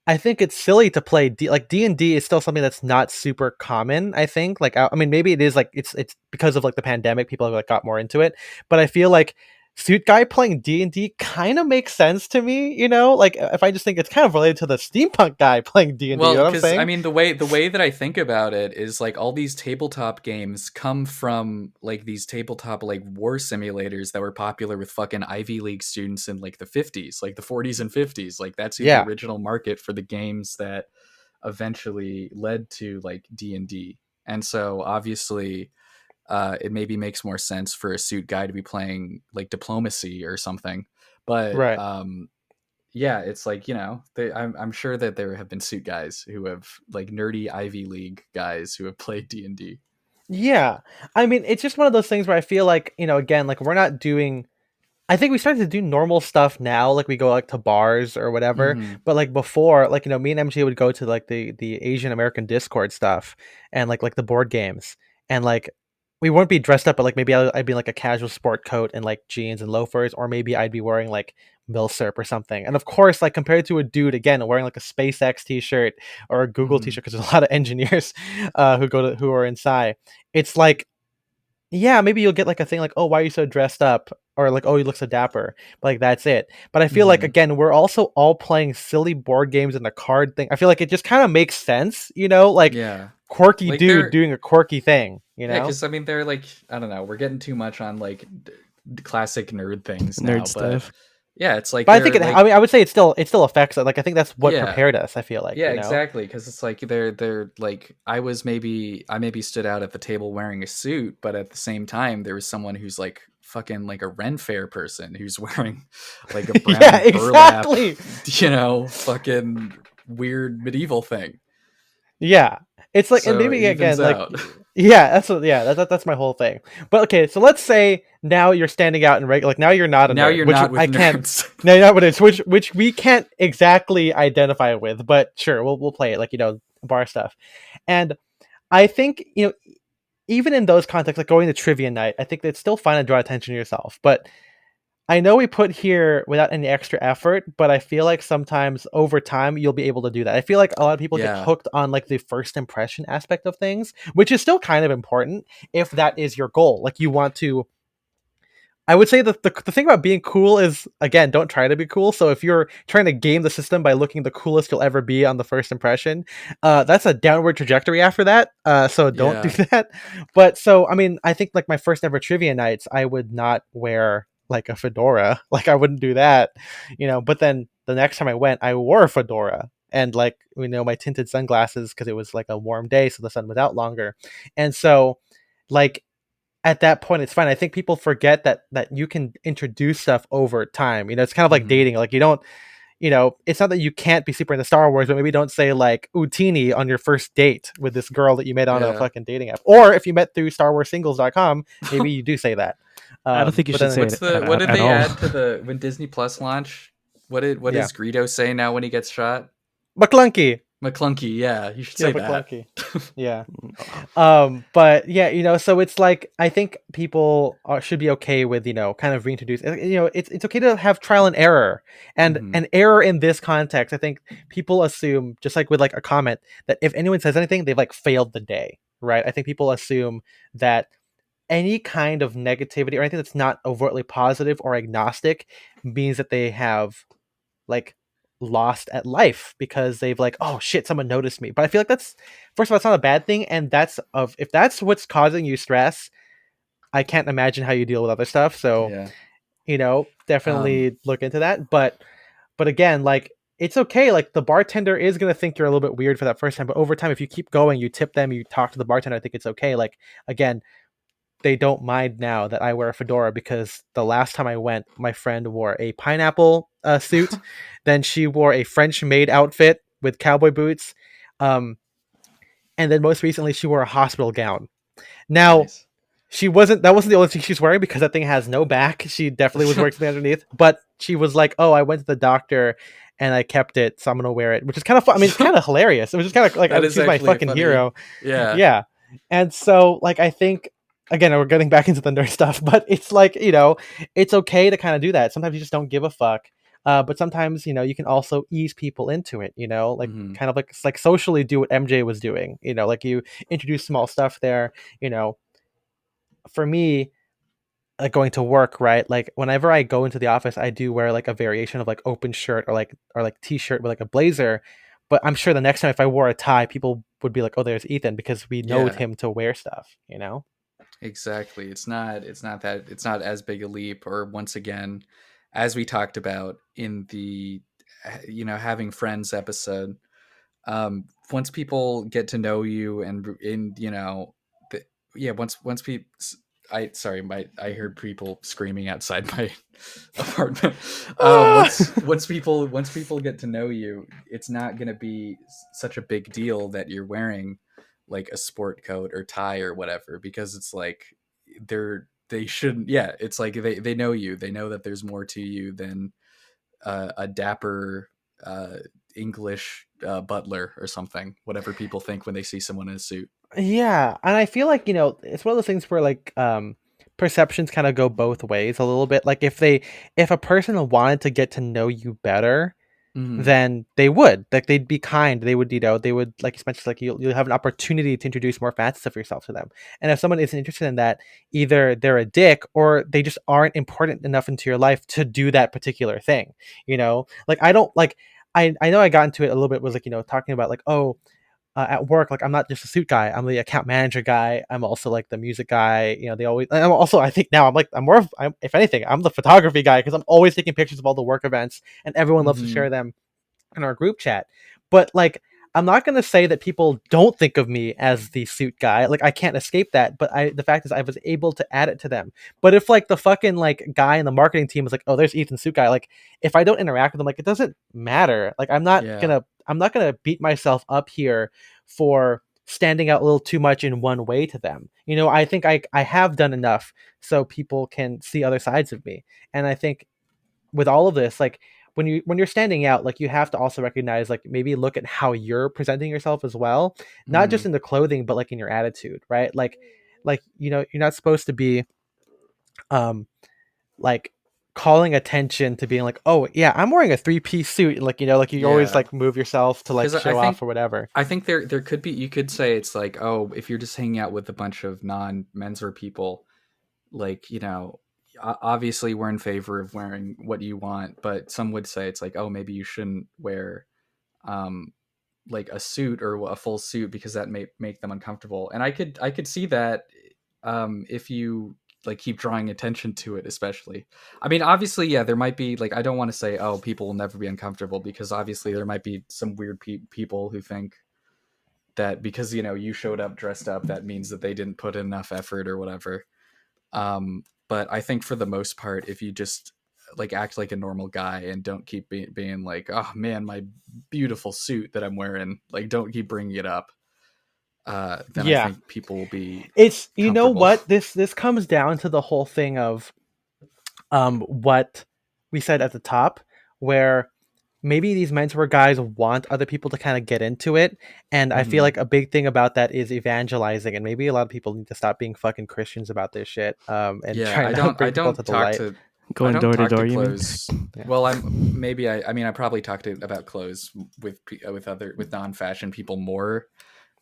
I think it's silly to play like D&D is still something that's not super common. I think like I mean maybe it is like it's because of like the pandemic people have like got more into it, but I feel like suit guy playing D&D kind of makes sense to me, you know? Like if I just think it's kind of related to the steampunk guy playing D&D, Well, you know what I'm because I saying? mean, the way that I think about it is like all these tabletop games come from like these tabletop like war simulators that were popular with fucking Ivy League students in like the 50s, like the 40s and 50s. Like that's who the Yeah, original market for the games that eventually led to like D&D. And so obviously, it maybe makes more sense for a suit guy to be playing like diplomacy or something. But right. yeah, it's like, I'm sure that there have been suit guys who have like nerdy Ivy League guys who have played D&D. Yeah. I mean, it's just one of those things where I feel like, you know, again, like we're not doing I think we started to do normal stuff now, like we go like to bars or whatever. Mm-hmm. But like before, like you know, me and MJ would go to like the Asian American Discord stuff and like the board games, and like we wouldn't be dressed up, but like maybe I'd be like a casual sport coat and like jeans and loafers, or maybe I'd be wearing like milsurp or something. And of course, like compared to a dude again wearing like a SpaceX T-shirt or a Google Mm-hmm. T-shirt, because there's a lot of engineers who are inside. It's like yeah, maybe you'll get like a thing like, oh, why are you so dressed up? Or like, oh, you look so dapper. But like that's it. But I feel like Mm-hmm. again, we're also all playing silly board games and the card thing. I feel like it just kind of makes sense, you know, like Yeah. quirky Like dude doing a quirky thing, you yeah, know? because I mean, they're like, I don't know, we're getting too much on like classic nerd things Nerd now, but stuff. yeah, it's like But I think they're it. I like, mean, I would say it still affects it. Like I think that's what yeah, prepared us. I feel like yeah, you know. exactly. Because it's like they're like I maybe stood out at the table wearing a suit, but at the same time there was someone who's like fucking like a Ren Fair person who's wearing like a Yeah, brown burlap, exactly. fucking weird medieval thing. Yeah, it's like, and So it maybe evens again, like, out. yeah, that's what, yeah, that's my whole thing. But okay, so let's say now you're standing out in regular, like now you're not a Now nerd, you're which not with I can't. nerds. No, you're not what it is, which we can't exactly identify with, but sure, we'll play it like you know bar stuff, and I think you know even in those contexts, like going to trivia night, I think it's still fine to draw attention to yourself, but I know we put here without any extra effort, but I feel like sometimes over time you'll be able to do that. I feel like a lot of people get Yeah, hooked on like the first impression aspect of things, which is still kind of important if that is your goal. Like you want to I would say that the thing about being cool is again, don't try to be cool. So if you're trying to game the system by looking the coolest you'll ever be on the first impression, that's a downward trajectory after that. So don't do yeah, that. But so I mean, I think like my first ever trivia nights, I would not wear like a fedora. Like I wouldn't do that, you know. But then the next time I went, I wore a fedora and like you know my tinted sunglasses because it was like a warm day, so the sun was out longer, and so like at that point it's fine. I think people forget that you can introduce stuff over time. You know, it's kind of like hmm dating. Like you don't, you know, it's not that you can't be super into Star Wars, but maybe don't say like Utini on your first date with this girl that you met on a yeah. fucking dating app. Or if you met through StarWarsSingles.com, maybe you do say that. I don't think you But should then say What's it the what did at they all. add to the when Disney Plus launched? What yeah, does Greedo say now when he gets shot? McClunky. McClunky, yeah, you should Yeah, say that. McClunky. Yeah. But yeah, you know, so it's like I think people should be okay with you know kind of reintroduce. You know, it's okay to have trial and error, and hmm an error in this context. I think people assume just like with like a comment that if anyone says anything, they've like failed the day, right? I think people assume that any kind of negativity or anything that's not overtly positive or agnostic means that they have like lost at life because they've like oh shit someone noticed me, but I feel like that's first of all it's not a bad thing, and that's of if that's what's causing you stress, I can't imagine how you deal with other stuff. So Yeah. you know Um, definitely look into that, but again like it's okay, like the bartender is going to think you're a little bit weird for that first time, but over time if you keep going, you tip them, you talk to the bartender, I think it's okay. Like again, they don't mind now that I wear a fedora because the last time I went, my friend wore a pineapple suit. Then she wore a French maid outfit with cowboy boots. Um, and then most recently, she wore a hospital gown. Now, Nice. that wasn't the only thing she's wearing, because that thing has no back. She definitely was wearing something underneath, but she was like, "Oh, I went to the doctor and I kept it, so I'm gonna wear it," which is kind of fun. I mean, it's kind of hilarious. It was just kind of like, That is she's my actually fucking funny. hero. Yeah. Yeah. And so, like, I think, again, we're getting back into the nerd stuff, but it's like, it's okay to kind of do that. Sometimes you just don't give a fuck. But sometimes, you can also ease people into it, like Mm-hmm. kind of like socially do what MJ was doing, like you introduce small stuff there, for me, like going to work, right? Like whenever I go into the office, I do wear like a variation of like open shirt or like t-shirt with like a blazer. But I'm sure the next time if I wore a tie, people would be like, "Oh, there's Ethan," because we know Yeah. him to wear stuff, Exactly. It's not as big a leap, or once again, as we talked about in the having friends episode, once people get to know you and in the, yeah, once people I heard people screaming outside my apartment. Once people get to know you, it's not going to be such a big deal that you're wearing like a sport coat or tie or whatever, because it's like they shouldn't, yeah, it's like they know you, they know that there's more to you than a dapper uh, English butler or something, whatever people think when they see someone in a suit. Yeah, and I feel like, it's one of those things where like perceptions kind of go both ways a little bit. Like if a person wanted to get to know you better, Mm-hmm. then they would. Like they'd be kind. They would, they would, like you mentioned, like you'll have an opportunity to introduce more facets of yourself to them. And if someone isn't interested in that, either they're a dick or they just aren't important enough into your life to do that particular thing. Like I don't like I know I got into it a little bit, was like, talking about like, oh, at work, like I'm not just a suit guy. I'm the account manager guy. I'm also like the music guy. They always. I'm also, I think now I'm more of, if anything, I'm the photography guy, because I'm always taking pictures of all the work events, and everyone loves to Mm-hmm. share them in our group chat. But like, I'm not gonna say that people don't think of me as the suit guy. Like I can't escape that. But the fact is, I was able to add it to them. But if like the fucking like guy in the marketing team is like, "Oh, there's Ethan, suit guy," like if I don't interact with them, like it doesn't matter. Like Yeah. I'm not gonna beat myself up here for standing out a little too much in one way to them. I think I have done enough so people can see other sides of me. And I think with all of this, like when you're standing out, like you have to also recognize, like maybe look at how you're presenting yourself as well, not Mm-hmm. just in the clothing, but like in your attitude, right? Like you're not supposed to be um like calling attention to being like, "Oh yeah, I'm wearing a three-piece suit," and like like you always Yeah. like move yourself to like Because I show think off or whatever. I think there could be, you could say it's like, oh, if you're just hanging out with a bunch of non-menswear people, like obviously we're in favor of wearing what you want, but some would say it's like, oh, maybe you shouldn't wear um like a suit or a full suit because that may make them uncomfortable. And I could see that if you like keep drawing attention to it, especially. I mean, obviously, yeah, there might be like, I don't want to say, oh, people will never be uncomfortable, because obviously there might be some weird people who think that because you showed up dressed up, that means that they didn't put in enough effort or whatever. But I think for the most part, if you just like act like a normal guy and don't keep being like, oh man, my beautiful suit that I'm wearing, like don't keep bringing it up, then I Yeah. think people will be It's, comfortable. what this comes down to, the whole thing of what we said at the top, where maybe these menswear guys want other people to kind of get into it. And I feel Mm-hmm. like a big thing about that is evangelizing. And maybe a lot of people need to stop being fucking Christians about this shit, and Yeah, trying to I bring people to don't the talk light. to I Going don't door to talk to door, you mean? clothes. Yeah. Well, I mean I probably talk about clothes with non-fashion people more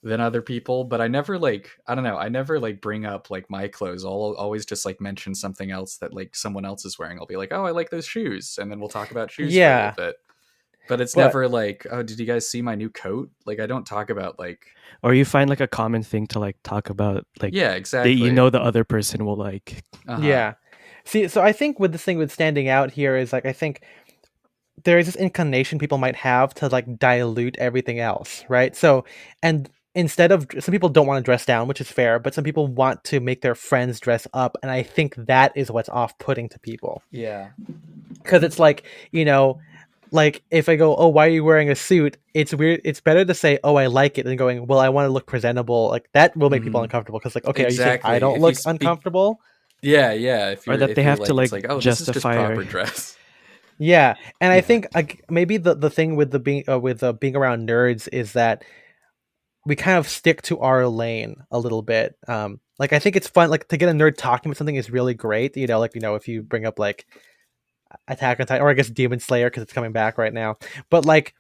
than other people, but I never like, I don't know, I never like bring up like my clothes. I'll always just like mention something else that like someone else is wearing. I'll be like, "Oh, I like those shoes." And then we'll talk about shoes for a little Yeah. bit. But it's But never like, "Oh, did you guys see my new coat?" Like I don't talk about like, Or you find like a common thing to like talk about, like yeah, that exactly. the other person will like. Uh-huh. yeah. See, so I think with this thing with standing out here is like, I think there is this inclination people might have to like dilute everything else, right? So, and instead of, some people don't want to dress down, which is fair, but some people want to make their friends dress up, and I think that is what's off-putting to people, Yeah. because it's like, you know like if I go, oh, why are you wearing a suit? It's weird. It's better to say, oh, I like it, than going, well, I want to look presentable. Like that will make people uncomfortable because, like, okay, are you saying I Exactly. don't If you look speak, uncomfortable? yeah. Or that If they you're have to like, it's like like, oh, this is just justify. proper dress. Yeah, and I Yeah. think maybe the thing with the being around nerds is that we kind of stick to our lane a little bit. Like I think it's fun, like to get a nerd talking about something is really great. Like if you bring up like Attack on Titan, or I guess Demon Slayer because it's coming back right now. But like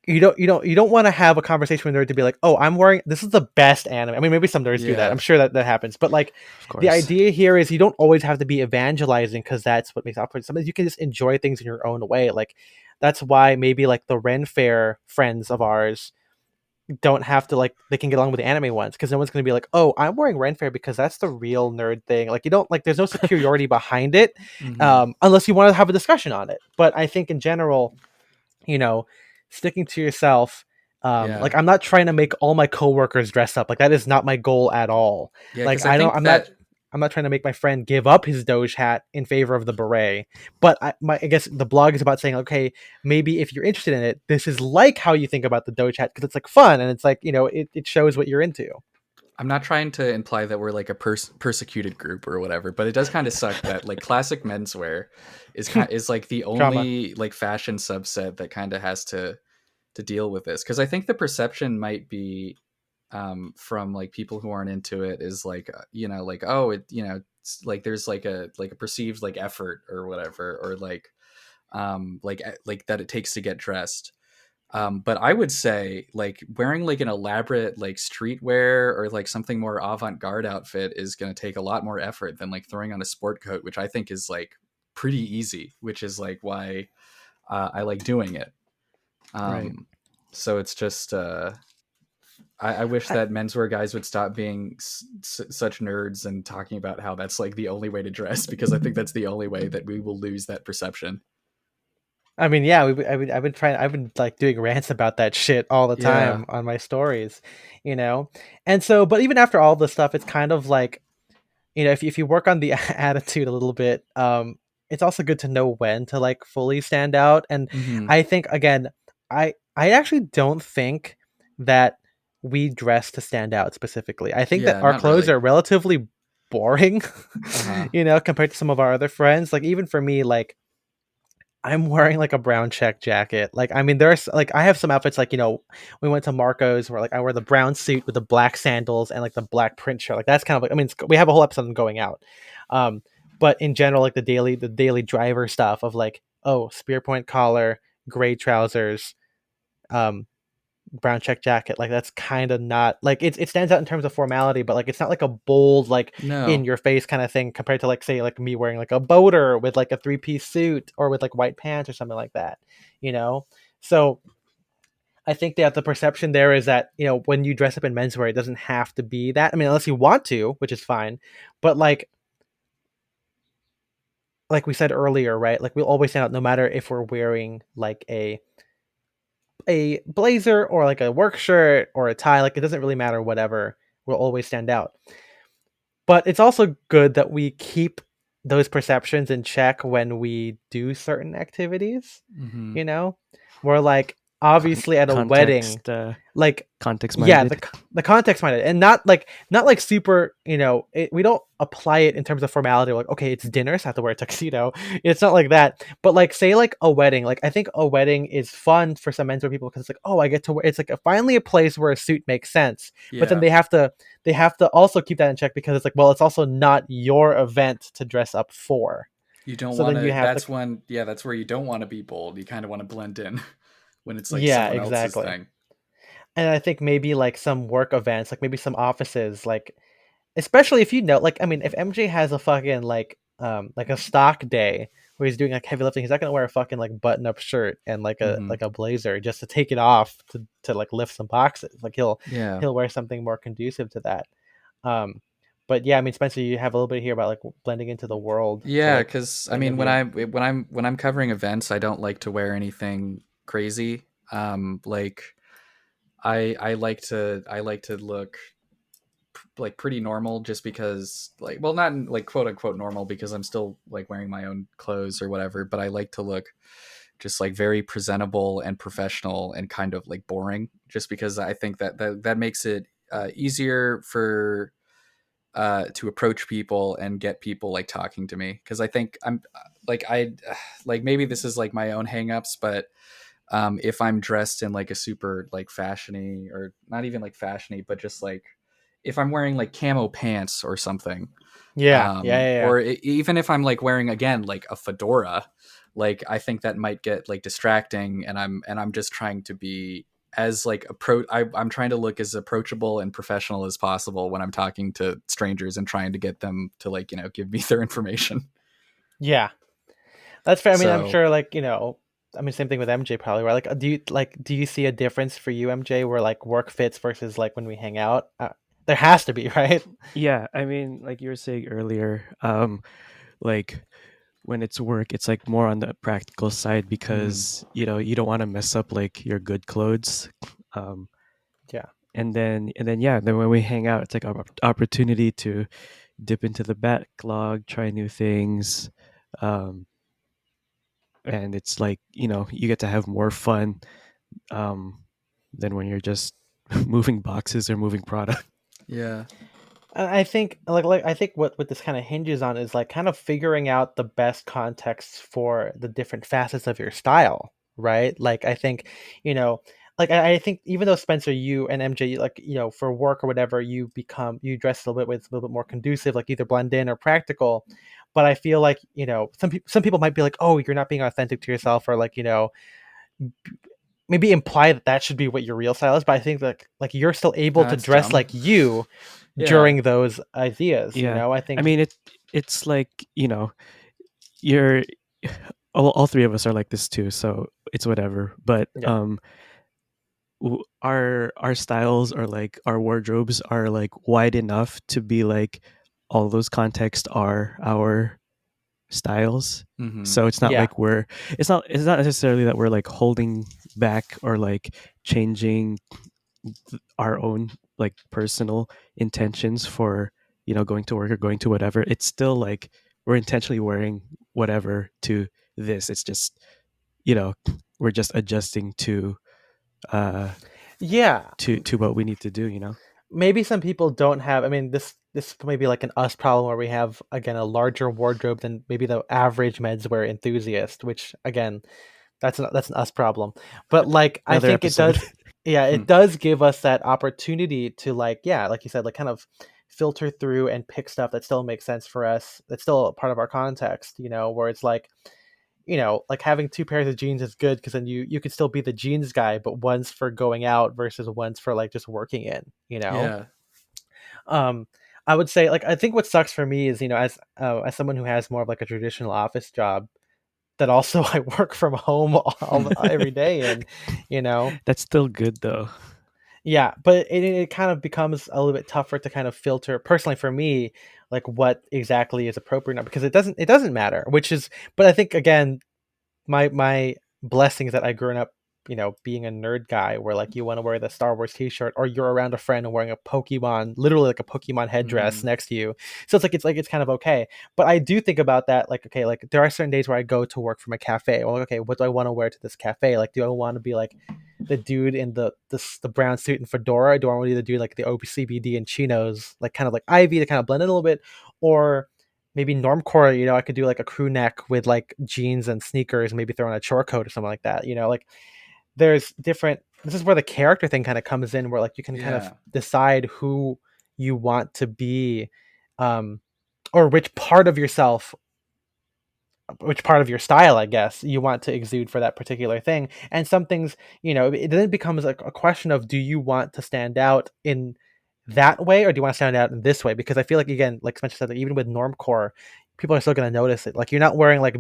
you don't want to have a conversation with a nerd to be like, oh, I'm wearing this is the best anime. I mean, maybe some nerds do that. Yeah. I'm sure that happens. But like Of the course. idea here is you don't always have to be evangelizing because that's what makes opera. Sometimes you can just enjoy things in your own way. Like that's why maybe like the Ren Fair friends of ours don't have to like they can get along with the anime ones because no one's going to be like, oh, I'm wearing Ren Fair because that's the real nerd thing. Like you don't like there's no superiority behind it, unless you want to have a discussion on it. But I think in general, you know, sticking to yourself. Yeah. Like I'm not trying to make all my coworkers dress up. Like that is not my goal at all. Yeah. Like Because I think that, I'm not trying to make my friend give up his Doge hat in favor of the beret. But I guess the blog is about saying, okay, maybe if you're interested in it, this is like how you think about the Doge hat because it's like fun and it's like it shows what you're into. I'm not trying to imply that we're like a persecuted group or whatever, but it does kind of suck that like classic menswear is like the Drama. only like fashion subset that kind of has to deal with this, because I think the perception might be from like people who aren't into it is like like, oh, it's like there's like a perceived like effort or whatever, or like that it takes to get dressed. But I would say like wearing like an elaborate like streetwear or like something more avant-garde outfit is going to take a lot more effort than like throwing on a sport coat, which I think is like pretty easy, which is like why I like doing it. Right. So it's just I wish I, that menswear guys would stop being such nerds and talking about how that's like the only way to dress, because I think that's the only way that we will lose that perception. I mean, yeah, I've been like doing rants about that shit all the Yeah. time on my stories, you know? And so, but even after all this stuff, it's kind of like, if you work on the attitude a little bit, it's also good to know when to like fully stand out. And Mm-hmm. I think again, I actually don't think that we dress to stand out specifically. I think that Yeah, our not clothes really. are relatively boring, Uh-huh. compared to some of our other friends. Like even for me, like I'm wearing like a brown check jacket. Like, I mean, there's like I have some outfits like we went to Marco's where like I wear the brown suit with the black sandals and like the black print shirt. Like that's kind of like we have a whole episode on going out. Um, but in general, like the daily driver stuff of like spear point collar, gray trousers, um, brown check jacket, like that's kind of not like it stands out in terms of formality, but like it's not like a bold like in No. your face kind of thing compared to like say like me wearing like a boater with like a three-piece suit or with like white pants or something like that, you know. So I think that the perception there is that when you dress up in menswear, it doesn't have to be that. I mean, unless you want to, which is fine, but like we said earlier, right, like we'll always stand out no matter if we're wearing like a blazer or like a work shirt or a tie. Like it doesn't really matter, whatever will always stand out. But it's also good that we keep those perceptions in check when we do certain activities. Mm-hmm. We're like obviously at a wedding, Context. like Context yeah, minded. the context minded, and not like super, we don't apply it in terms of formality, like okay, it's dinner, so I have to wear a tuxedo. It's not like that. But like say like a wedding, like I think a wedding is fun for some menswear people because it's like, oh, I get to wear, it's like finally a place where a suit makes sense. But then Yeah. they have to also keep that in check because it's like, well, it's also not your event to dress up for. You don't So want then you to, have to, that's when, yeah, that's where you don't want to be bold. You kind of want to blend in when it's like yeah, someone else's exactly. thing. And I think maybe like some work events, like maybe some offices, like especially if like I mean, if MJ has a fucking like a stock day where he's doing like heavy lifting, he's not gonna wear a fucking like button up shirt and like a Mm-hmm. like a blazer just to take it off to like lift some boxes. Like he'll Yeah. he'll wear something more conducive to that. Um, but yeah, I mean, Spencer, you have a little bit here about like blending into the world to Yeah, like because I point of mean, view. when I'm covering events, I don't like to wear anything crazy. Like I like to look like pretty normal, just because like, well, not like quote unquote normal, because I'm still like wearing my own clothes or whatever, but I like to look just like very presentable and professional and kind of like boring, just because I think that makes it easier for to approach people and get people like talking to me, because I think I'm like I like maybe this is like my own hangups, but if I'm dressed in like a super like fashiony, or not even like fashiony, but just like if I'm wearing like camo pants or something, Yeah. or even if I'm like wearing again like a fedora, like I think that might get like distracting, and I'm just trying to be as like I'm trying to look as approachable and professional as possible when I'm talking to strangers and trying to get them to like, you know, give me their information. Yeah. That's fair. I mean, I'm So sure, like, I mean, same thing with MJ probably, right? Like, do you see a difference for you, MJ, where like work fits versus like when we hang out? There has to be, right? Yeah, I mean, like you were saying earlier, like when it's work, it's like more on the practical side because you don't want to mess up like your good clothes. Um, Yeah. and then when we hang out, it's like an opportunity to dip into the backlog, try new things, um, and it's like you get to have more fun um, than when you're just moving boxes or moving product. yeah. And I think I think what this kind of hinges on is like kind of figuring out the best context for the different facets of your style, right? Like I think, you know, I think even though Spencer, you and MJ, like, for work or whatever, you dress a little bit with a little bit more conducive, like either blend in or practical. But I feel like, some people might be like, oh, you're not being authentic to yourself, or like, maybe imply that that should be what your real style is. But I think that like you're still able No, to that's dress dumb. like you Yeah. during those ideas. Yeah, I I think, mean it's like you're all three of us are like this too, so it's whatever. But yeah, our styles are like our wardrobes are like wide enough to be like all those contexts are our styles. Mm-hmm. So it's not yeah, like it's not necessarily that we're like holding back or like changing our own like personal intentions for going to work or going to whatever. It's still like we're intentionally wearing whatever to this. It's just you know we're just adjusting uh yeah. to what we need to do. Maybe some people don't have. I mean, this may be like an us problem where we have, again, a larger wardrobe than maybe the average menswear enthusiast. Which, again, that's an us problem. But like I Another think it episode. does, yeah, it does give us that opportunity to, like, yeah, like you said, like kind of filter through and pick stuff that still makes sense for us, that's still a part of our context, where it's like, like having two pairs of jeans is good because then you could still be the jeans guy, but one's for going out versus one's for like just working in. Yeah. um I would say, like, I think what sucks for me is, as someone who has more of like a traditional office job, that also I work from home every day, and you know That's still good though. yeah, but it kind of becomes a little bit tougher to kind of filter, personally for me, like what exactly is appropriate now, because it doesn't matter, which is, but I think, again, my blessing is that I grew up, being a nerd guy, where like you want to wear the Star Wars T-shirt, or you're around a friend and wearing a Pokemon, literally like a Pokemon headdress Mm-hmm. next to you. So it's kind of okay. But I do think about that, like, okay, like there are certain days where I go to work from a cafe. Well, okay, what do I want to wear to this cafe? Like, do I want to be like the dude in the brown suit and fedora? Do I want to be the dude like the OCBD and chinos, like kind of like Ivy, to kind of blend in a little bit, or maybe normcore, I could do like a crew neck with like jeans and sneakers, maybe throw on a chore coat or something like that. Like there's different, this is where the character thing kind of comes in, where like you can kind of Yeah. decide who you want to be, um or which part of your style, I guess, you want to exude for that particular thing. And some things, it then becomes like a question of, do you want to stand out in that way, or do you want to stand out in this way? Because I feel like, again, like Spencer said, that even with normcore, people are still going to notice it. Like, you're not wearing like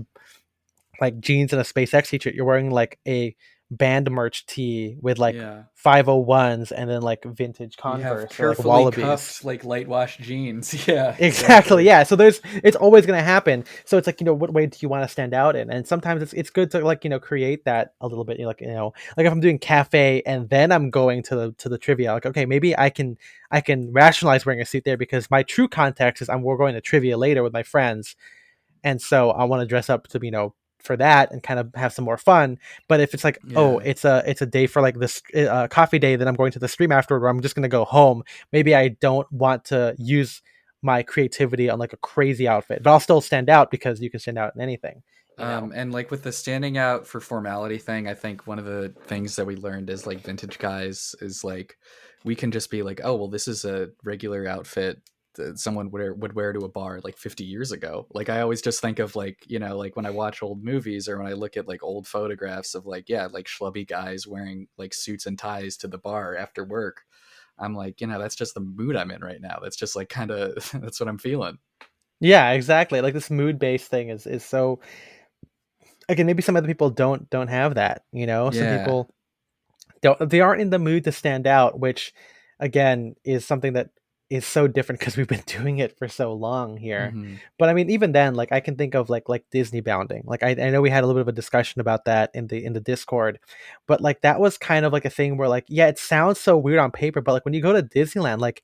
jeans and a SpaceX t-shirt. You're wearing like a band merch tee with like Yeah. 501s and then like vintage You have Converse or like carefully Wallabies. cuffed, like light wash jeans. Yeah, Exactly. exactly. Yeah. So it's always going to happen. So it's like, what way do you want to stand out in? And sometimes it's good to, like, create that a little bit. Like if I'm doing cafe and then I'm going to the trivia, like, okay, maybe I can rationalize wearing a suit there, because my true context is we're going to trivia later with my friends, and so I want to dress up to, for that and kind of have some more fun. But if it's like, oh, it's a day for like this coffee day, then I'm going to the stream afterward, or I'm just gonna go home. Maybe I don't want to use my creativity on like a crazy outfit, but I'll still stand out because you can stand out in anything. And like with the standing out for formality thing, I think one of the things that we learned as like vintage guys is like we can just be like, oh well, this is a regular outfit that someone would wear to a bar like 50 years ago. Like I always just think of like, you know, like when I watch old movies or when I look at like old photographs of like, yeah, like schlubby guys wearing like suits and ties to the bar after work. I'm like, you know, that's just the mood I'm in right now. That's just like kind of that's what I'm feeling. Yeah, exactly. Like this mood based thing is so, again, maybe some other people don't have that, you know. Some people they aren't in the mood to stand out, which again is something that is so different because we've been doing it for so long here. But I mean, even then, like I can think of like Disney bounding. Like I know we had a little bit of a discussion about that in the Discord, but like that was kind of like a thing where like, yeah, it sounds so weird on paper, but like when you go to Disneyland, like,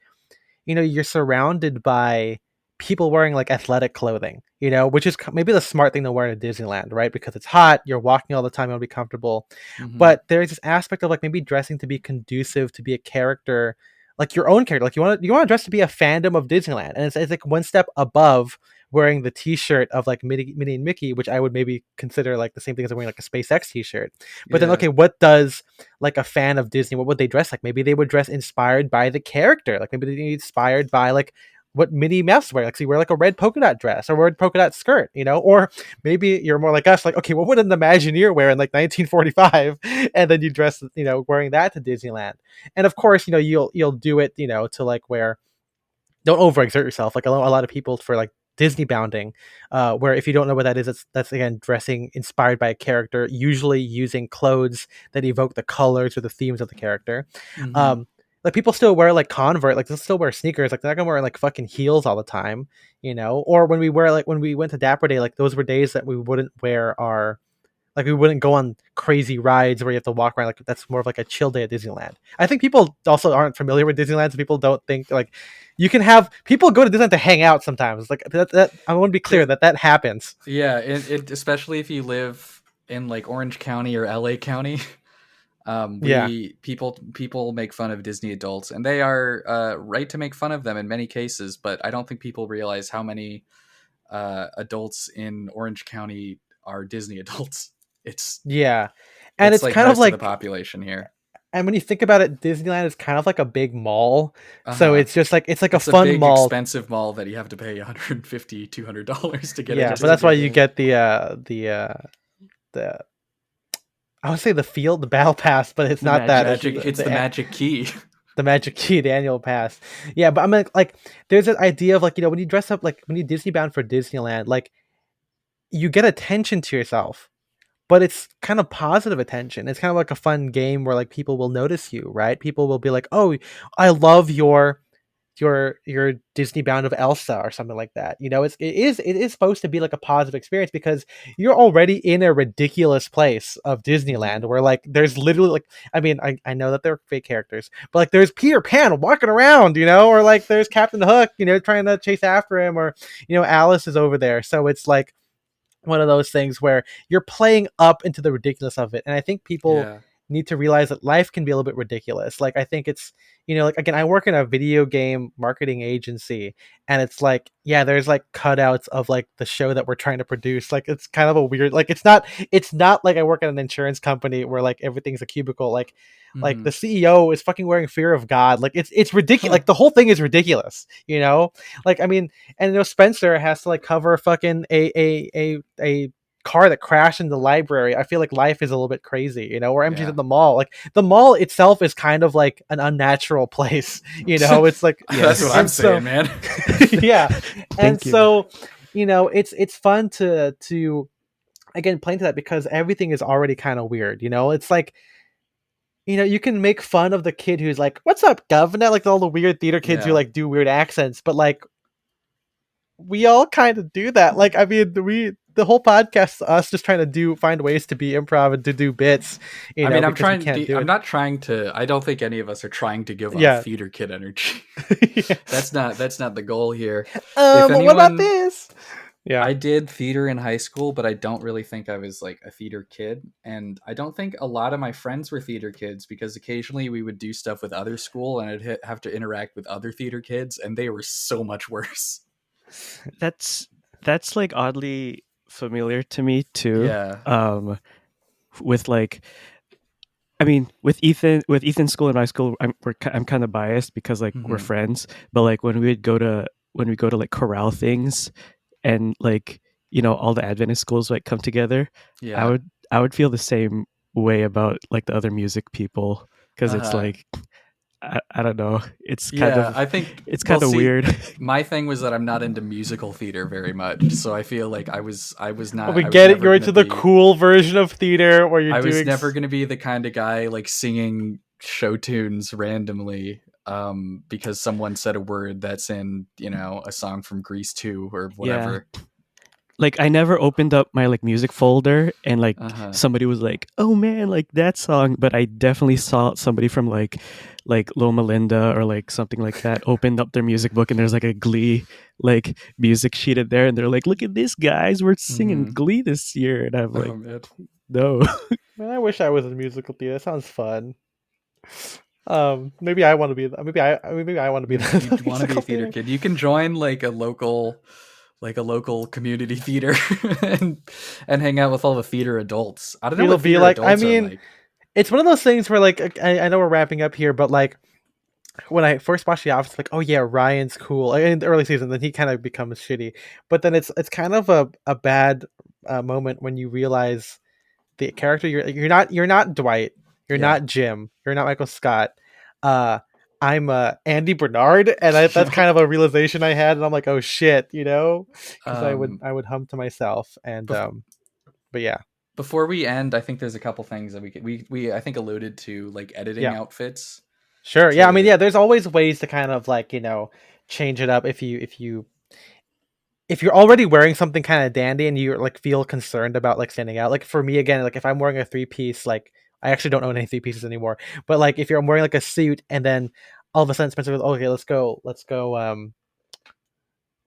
you know, you're surrounded by people wearing like athletic clothing, you know, which is maybe the smart thing to wear at Disneyland, right? Because it's hot, you're walking all the time, you'll be comfortable. But there's this aspect of like maybe dressing to be conducive to be a character, like your own character. Like you want to dress to be a fandom of Disneyland, and it's like one step above wearing the T-shirt of like Minnie and Mickey, which I would maybe consider like the same thing as wearing like a SpaceX T-shirt. But then, okay, what does like a fan of Disney? What would they dress like? Maybe they would dress inspired by the character. Like maybe they inspired by like what Minnie Mouse wear. Like, so you wear like a red polka dot dress or red polka dot skirt, you know? Or maybe you're more like us, like, okay, what would an Imagineer wear in like 1945? And then you dress, you know, wearing that to Disneyland. And of course, you know, you'll do it, you know, to like where, don't overexert yourself. Like a lot of people for like Disney bounding, where if you don't know what that is, that's again dressing inspired by a character, usually using clothes that evoke the colors or the themes of the character. Like people still wear like Convert, like they'll still wear sneakers, like they're not gonna wear like fucking heels all the time, you know. Or when we went to Dapper Day, like those were days that we wouldn't wear our, like we wouldn't go on crazy rides where you have to walk around. Like that's more of like a chill day at Disneyland. I think people also aren't familiar with Disneyland, so people don't think like you can have people go to Disneyland to hang out sometimes. Like that I want to be clear that happens. Yeah, it especially if you live in like Orange County or LA County. People make fun of Disney adults, and they are right to make fun of them in many cases. But I don't think people realize how many adults in Orange County are Disney adults. And it's like kind of like the population here. And when you think about it, Disneyland is kind of like a big mall. So it's just like it's a fun big, mall, expensive mall that you have to pay $150, $200 to get. Yeah, but that's why you get the I would say the battle pass, but it's not that. It's the magic key. The magic key, the annual pass. Yeah, but I mean, like, there's an idea of like, you know, when you dress up, like when you Disney bound for Disneyland, like you get attention to yourself, but it's kind of positive attention. It's kind of like a fun game where like people will notice you, right? People will be like, "Oh, I love your Disney bound of Elsa," or something like that. You know, it is supposed to be like a positive experience because you're already in a ridiculous place of Disneyland where like there's literally like, I mean, I know that they're fake characters, but like there's Peter Pan walking around, you know, or like there's Captain Hook, you know, trying to chase after him, or you know, Alice is over there. So it's like one of those things where you're playing up into the ridiculous of it. And I think people need to realize that life can be a little bit ridiculous. Like, I think it's, you know, like, again, I work in a video game marketing agency, and it's like, yeah, there's like cutouts of like the show that we're trying to produce. Like, it's kind of a weird, like, it's not like I work at an insurance company where like everything's a cubicle. Like the CEO is fucking wearing Fear of God. Like it's ridiculous. Like the whole thing is ridiculous, you know? Like, I mean, and you know, Spencer has to like cover fucking a car that crashed in the library. I feel like life is a little bit crazy, you know, or MJ's at the mall. Like the mall itself is kind of like an unnatural place, you know. It's like that's what I'm saying, man. Yeah. And so, you know, it's fun to again play into that because everything is already kind of weird, you know. It's like, you know, you can make fun of the kid who's like, "What's up, governor?" Like all the weird theater kids who like do weird accents, but like we all kind of do that. Like, I mean, the whole podcast is us just trying to find ways to be improv and to do bits. You know, I mean, I'm not trying to. I don't think any of us are trying to give off theater kid energy. That's not the goal here. What about this? Yeah. I did theater in high school, but I don't really think I was like a theater kid. And I don't think a lot of my friends were theater kids because occasionally we would do stuff with other school and I'd have to interact with other theater kids, and they were so much worse. That's like oddly familiar to me too. Yeah. With like, I mean, with Ethan's school and my school, I'm kind of biased because like we're Mhm. friends. But like when we go to like chorale things, and like all the Adventist schools like come together, I Yeah. would I would feel the same way about like the other music people, because it's Uh-huh. like I don't know, Yeah, I think, it's well, kind of see, weird. my thing was that I'm not into musical theater very much. So I feel like Oh, we I was get it. never You're going to into the be cool version of theater where you're I was doing. never going to be the kind of guy like singing show tunes randomly because someone said a word that's in, a song from Grease 2 or Yeah, whatever. like I never opened up my like music folder and like Uh-huh. somebody was like, "Oh man, like that song," but I definitely saw somebody from like Loma Linda or like something like that opened up their music book, and there's like a Glee like music sheet in there, and they're like, "Look at this, guys, we're singing Mhm. Glee this year," and I'm Oh like, man. "No." Man, I wish I was in musical theater. That sounds fun. Maybe I want to be. Maybe I want to be the You'd want to be a musical theater theater. kid. You can join like a local community theater and hang out with all the theater adults. I don't know It'll what be theater like. I adults are mean, like. it's one of those things where like I know we're wrapping up here, but like when I first watched The Office, like, oh yeah, Ryan's cool. Like, in the early season, then he kind of becomes shitty. But then it's kind of a bad moment when you realize the character you're not Dwight, you're Yeah. not Jim, you're not Michael Scott. Uh, I'm Andy Bernard, and that's kind of a realization I had, and I'm like, oh shit, because um I would hum to myself, and bef- but yeah, Before we end, I think there's a couple things that we I think alluded to, like editing yeah. outfits Sure. Yeah. I mean, to yeah. There's always ways to kind of like change it up if you're already wearing something kind of dandy and you like feel concerned about like standing out. Like for me again, like if I'm wearing a three piece, like I actually don't own any three pieces anymore. But like if I'm wearing like a suit and then all of a sudden Spencer goes, okay,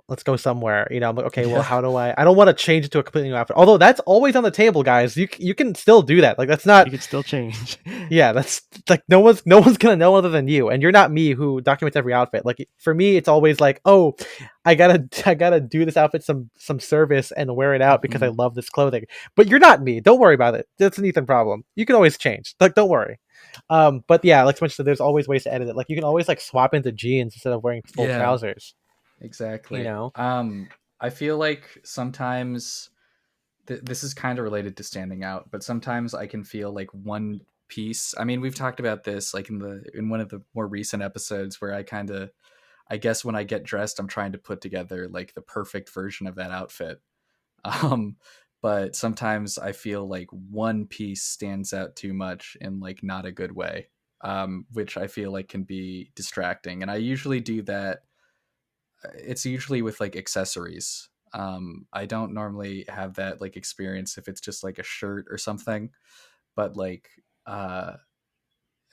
let's go somewhere. I'm like, okay, well, yeah. how do I don't want to change it to a completely new outfit. Although that's always on the table, guys. You can still do that. Like that's You not could still change. yeah, that's like no one's gonna know other than you, and you're not me who documents every outfit. Like for me, it's always like, oh, I gotta do this outfit some service and wear it out because I Mhm. love this clothing. But you're not me. Don't worry about it. That's an Ethan problem. You can always change. Like don't worry. But yeah, like so much said, there's always ways to edit it. Like you can always like swap into jeans instead of wearing full Yeah, trousers. You exactly. know? I feel like sometimes this is kind of related to standing out, but sometimes I can feel like one piece. I mean, we've talked about this like in one of the more recent episodes where I guess when I get dressed, I'm trying to put together like the perfect version of that outfit. Um, but sometimes I feel like one piece stands out too much in like not a good way, which I feel like can be distracting. And I usually do that. It's usually with like accessories. I don't normally have that like experience if it's just like a shirt or something, but like uh,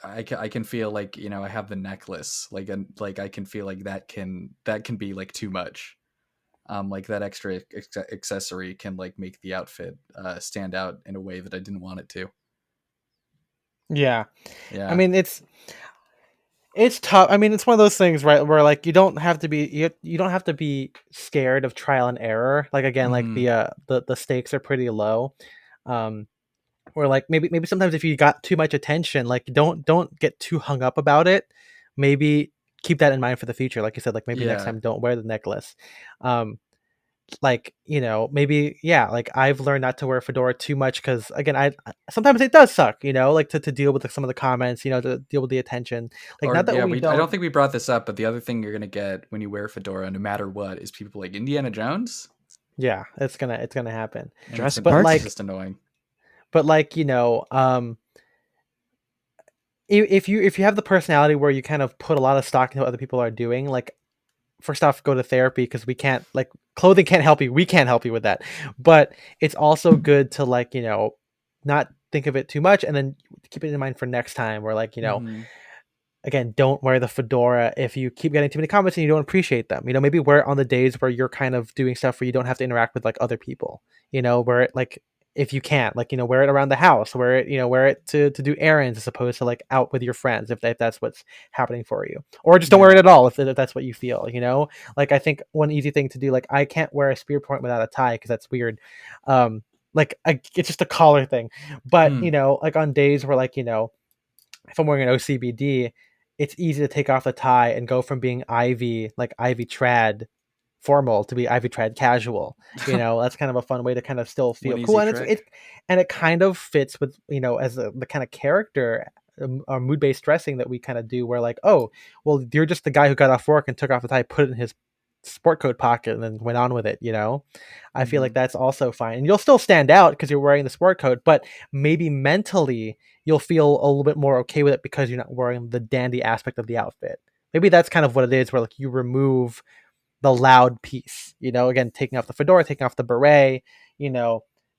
I can feel like I have the necklace like and like I can feel like that can be like too much. Like that extra accessory can like make the outfit stand out in a way that I didn't want it to. Yeah. I Yeah. mean, it's tough. I mean, it's one of those things, right, where like you don't have to be scared of trial and error. Like again, like Hmm. the stakes are pretty low. Um or like maybe sometimes if you got too much attention, like don't get too hung up about it. Maybe keep that in mind for the future. Like you said, like maybe next Yeah. time don't wear the necklace. Um like maybe yeah, like I've learned not to wear a fedora too much because again sometimes it does suck, like to deal with some of the comments, to deal with the attention, like Or not that yeah, we I don't don't. think we brought this up, but the other thing you're gonna get when you wear a fedora, no matter what, is people like Indiana Jones, Yeah, it's gonna happen. and Jurassic But it's Park. like just annoying. but like if you have the personality where you kind of put a lot of stock into what other people are doing, like first off, go to therapy because we can't, like, clothing can't help you, we can't help you with that. But it's also good to, like, not think of it too much and then keep it in mind for next time, where like Hmm. again, don't wear the fedora if you keep getting too many comments and you don't appreciate them. Maybe wear it on the days where you're kind of doing stuff where you don't have to interact with like other people. Wear it like if you can't, like, wear it around the house, wear it, wear it to do errands as opposed to like out with your friends if that's what's happening for you. Or just don't wear it at all if that's what you feel, Like I think one easy thing to do, like I can't wear a spear point without a tie because that's weird. It's just a collar thing. But, like on days where like, if I'm wearing an OCBD, it's easy to take off the tie and go from being Ivy trad formal to be Ivy trad casual. That's kind of a fun way to kind of still feel cool, and it kind of fits with as the kind of character or mood-based dressing that we kind of do, where like, oh, well, you're just the guy who got off work and took off the tie, put it in his sport coat pocket, and then went on with it. I feel like that's also fine, and you'll still stand out because you're wearing the sport coat, but maybe mentally you'll feel a little bit more okay with it because you're not wearing the dandy aspect of the outfit. Maybe that's kind of what it is, where like you remove the loud piece, again, taking off the fedora, taking off the beret,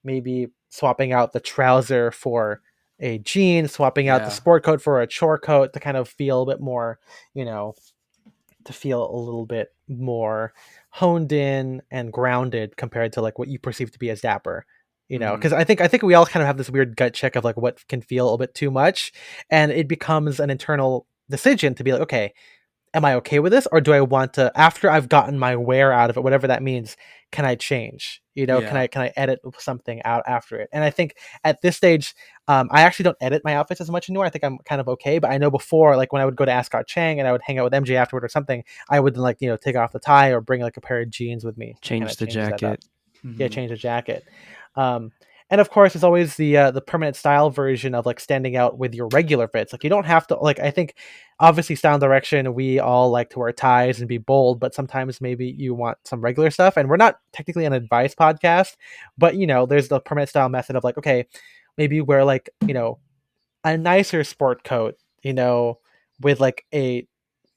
maybe swapping out the trouser for a jean, swapping out the sport coat for a chore coat to kind of feel a bit more, to feel a little bit more honed in and grounded compared to like what you perceive to be as dapper. Because I think we all kind of have this weird gut check of like what can feel a little bit too much, and it becomes an internal decision to be like, okay, am I okay with this, or do I want to, after I've gotten my wear out of it, whatever that means, can I change? Can I edit something out after it? And I think at this stage, I actually don't edit my outfits as much anymore. I think I'm kind of okay, but I know before, like when I would go to Ascot Chang and I would hang out with MJ afterward or something, I would like take off the tie or bring like a pair of jeans with me. Change the jacket. Yeah, change the jacket. And of course, there's always the permanent style version of like standing out with your regular fits. Like you don't have to, like, I think obviously style and direction, we all like to wear ties and be bold, but sometimes maybe you want some regular stuff. And we're not technically an advice podcast, but there's the permanent style method of like, okay, maybe wear like, a nicer sport coat, with like a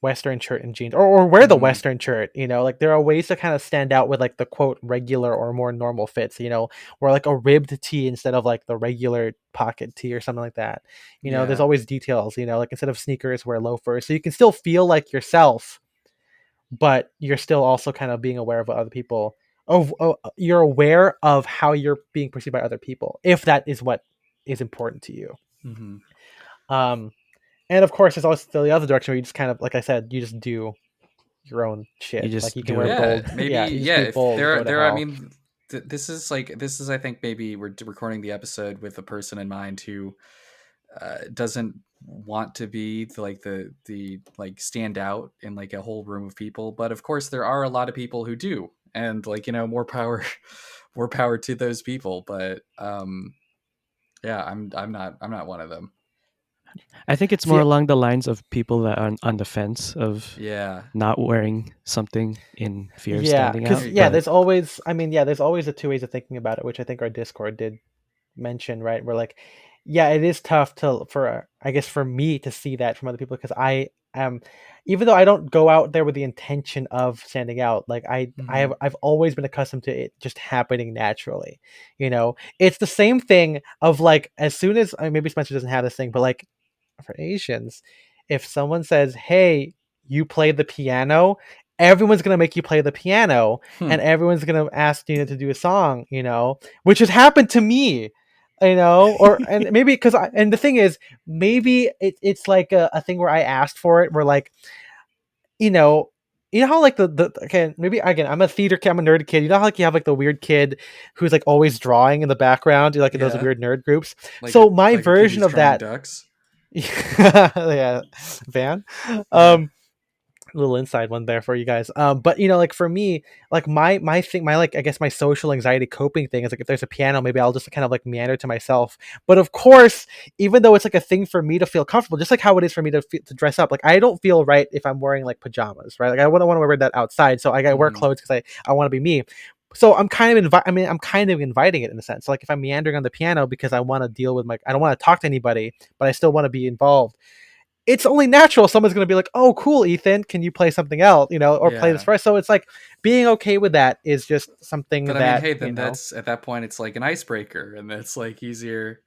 Western shirt and jeans, or wear the Western shirt, like there are ways to kind of stand out with like the quote regular or more normal fits, or like a ribbed tee instead of like the regular pocket tee or something like that. There's always details, like instead of sneakers, wear loafers, so you can still feel like yourself, but you're still also kind of being aware of what other people, you're aware of how you're being perceived by other people, if that is what is important to you. And of course, there's always still the other direction where you just kind of, like I said, you just do your own shit. You just like you can wear bold. Maybe if bold, I mean, this is I think maybe we're recording the episode with a person in mind who doesn't want to be the like stand out in like a whole room of people, but of course there are a lot of people who do, and like more power to those people. But yeah, I'm not one of them. I think it's more along the lines of people that are on the fence of not wearing something in fear of standing out. There's always, there's always the two ways of thinking about it, which I think our Discord did mention, right? We're like, it is tough for me to see that from other people, because I am, even though I don't go out there with the intention of standing out, like I've always been accustomed to it just happening naturally. It's the same thing of like, as soon as, maybe Spencer doesn't have this thing, but like for Asians, if someone says, hey, you play the piano, everyone's going to make you play the piano, and everyone's going to ask you to do a song, which has happened to me, or, and maybe because and the thing is, maybe it's like a thing where I asked for it, where like, how like okay, maybe again, I'm a theater kid, I'm a nerd kid. How like you have like the weird kid who's like always drawing in the background, like in those weird nerd groups. Like so my version of that, ducks. Yeah, Van. Little inside one there for you guys. But like for me, like my thing, my like, I guess my social anxiety coping thing is like, if there's a piano, maybe I'll just kind of like meander to myself. But of course, even though it's like a thing for me to feel comfortable, just like how it is for me to dress up, like I don't feel right if I'm wearing like pajamas, right? Like I wouldn't want to wear that outside, so I gotta wear clothes because I want to be me. So I'm kind of I'm kind of inviting it in a sense. So like if I'm meandering on the piano because I want to deal with I don't want to talk to anybody, but I still want to be involved, it's only natural someone's going to be like, oh, cool, Ethan, can you play something else, or play this for us? So it's like being okay with that is just something but that, hey, then that's, at that point, it's like an icebreaker, and that's like easier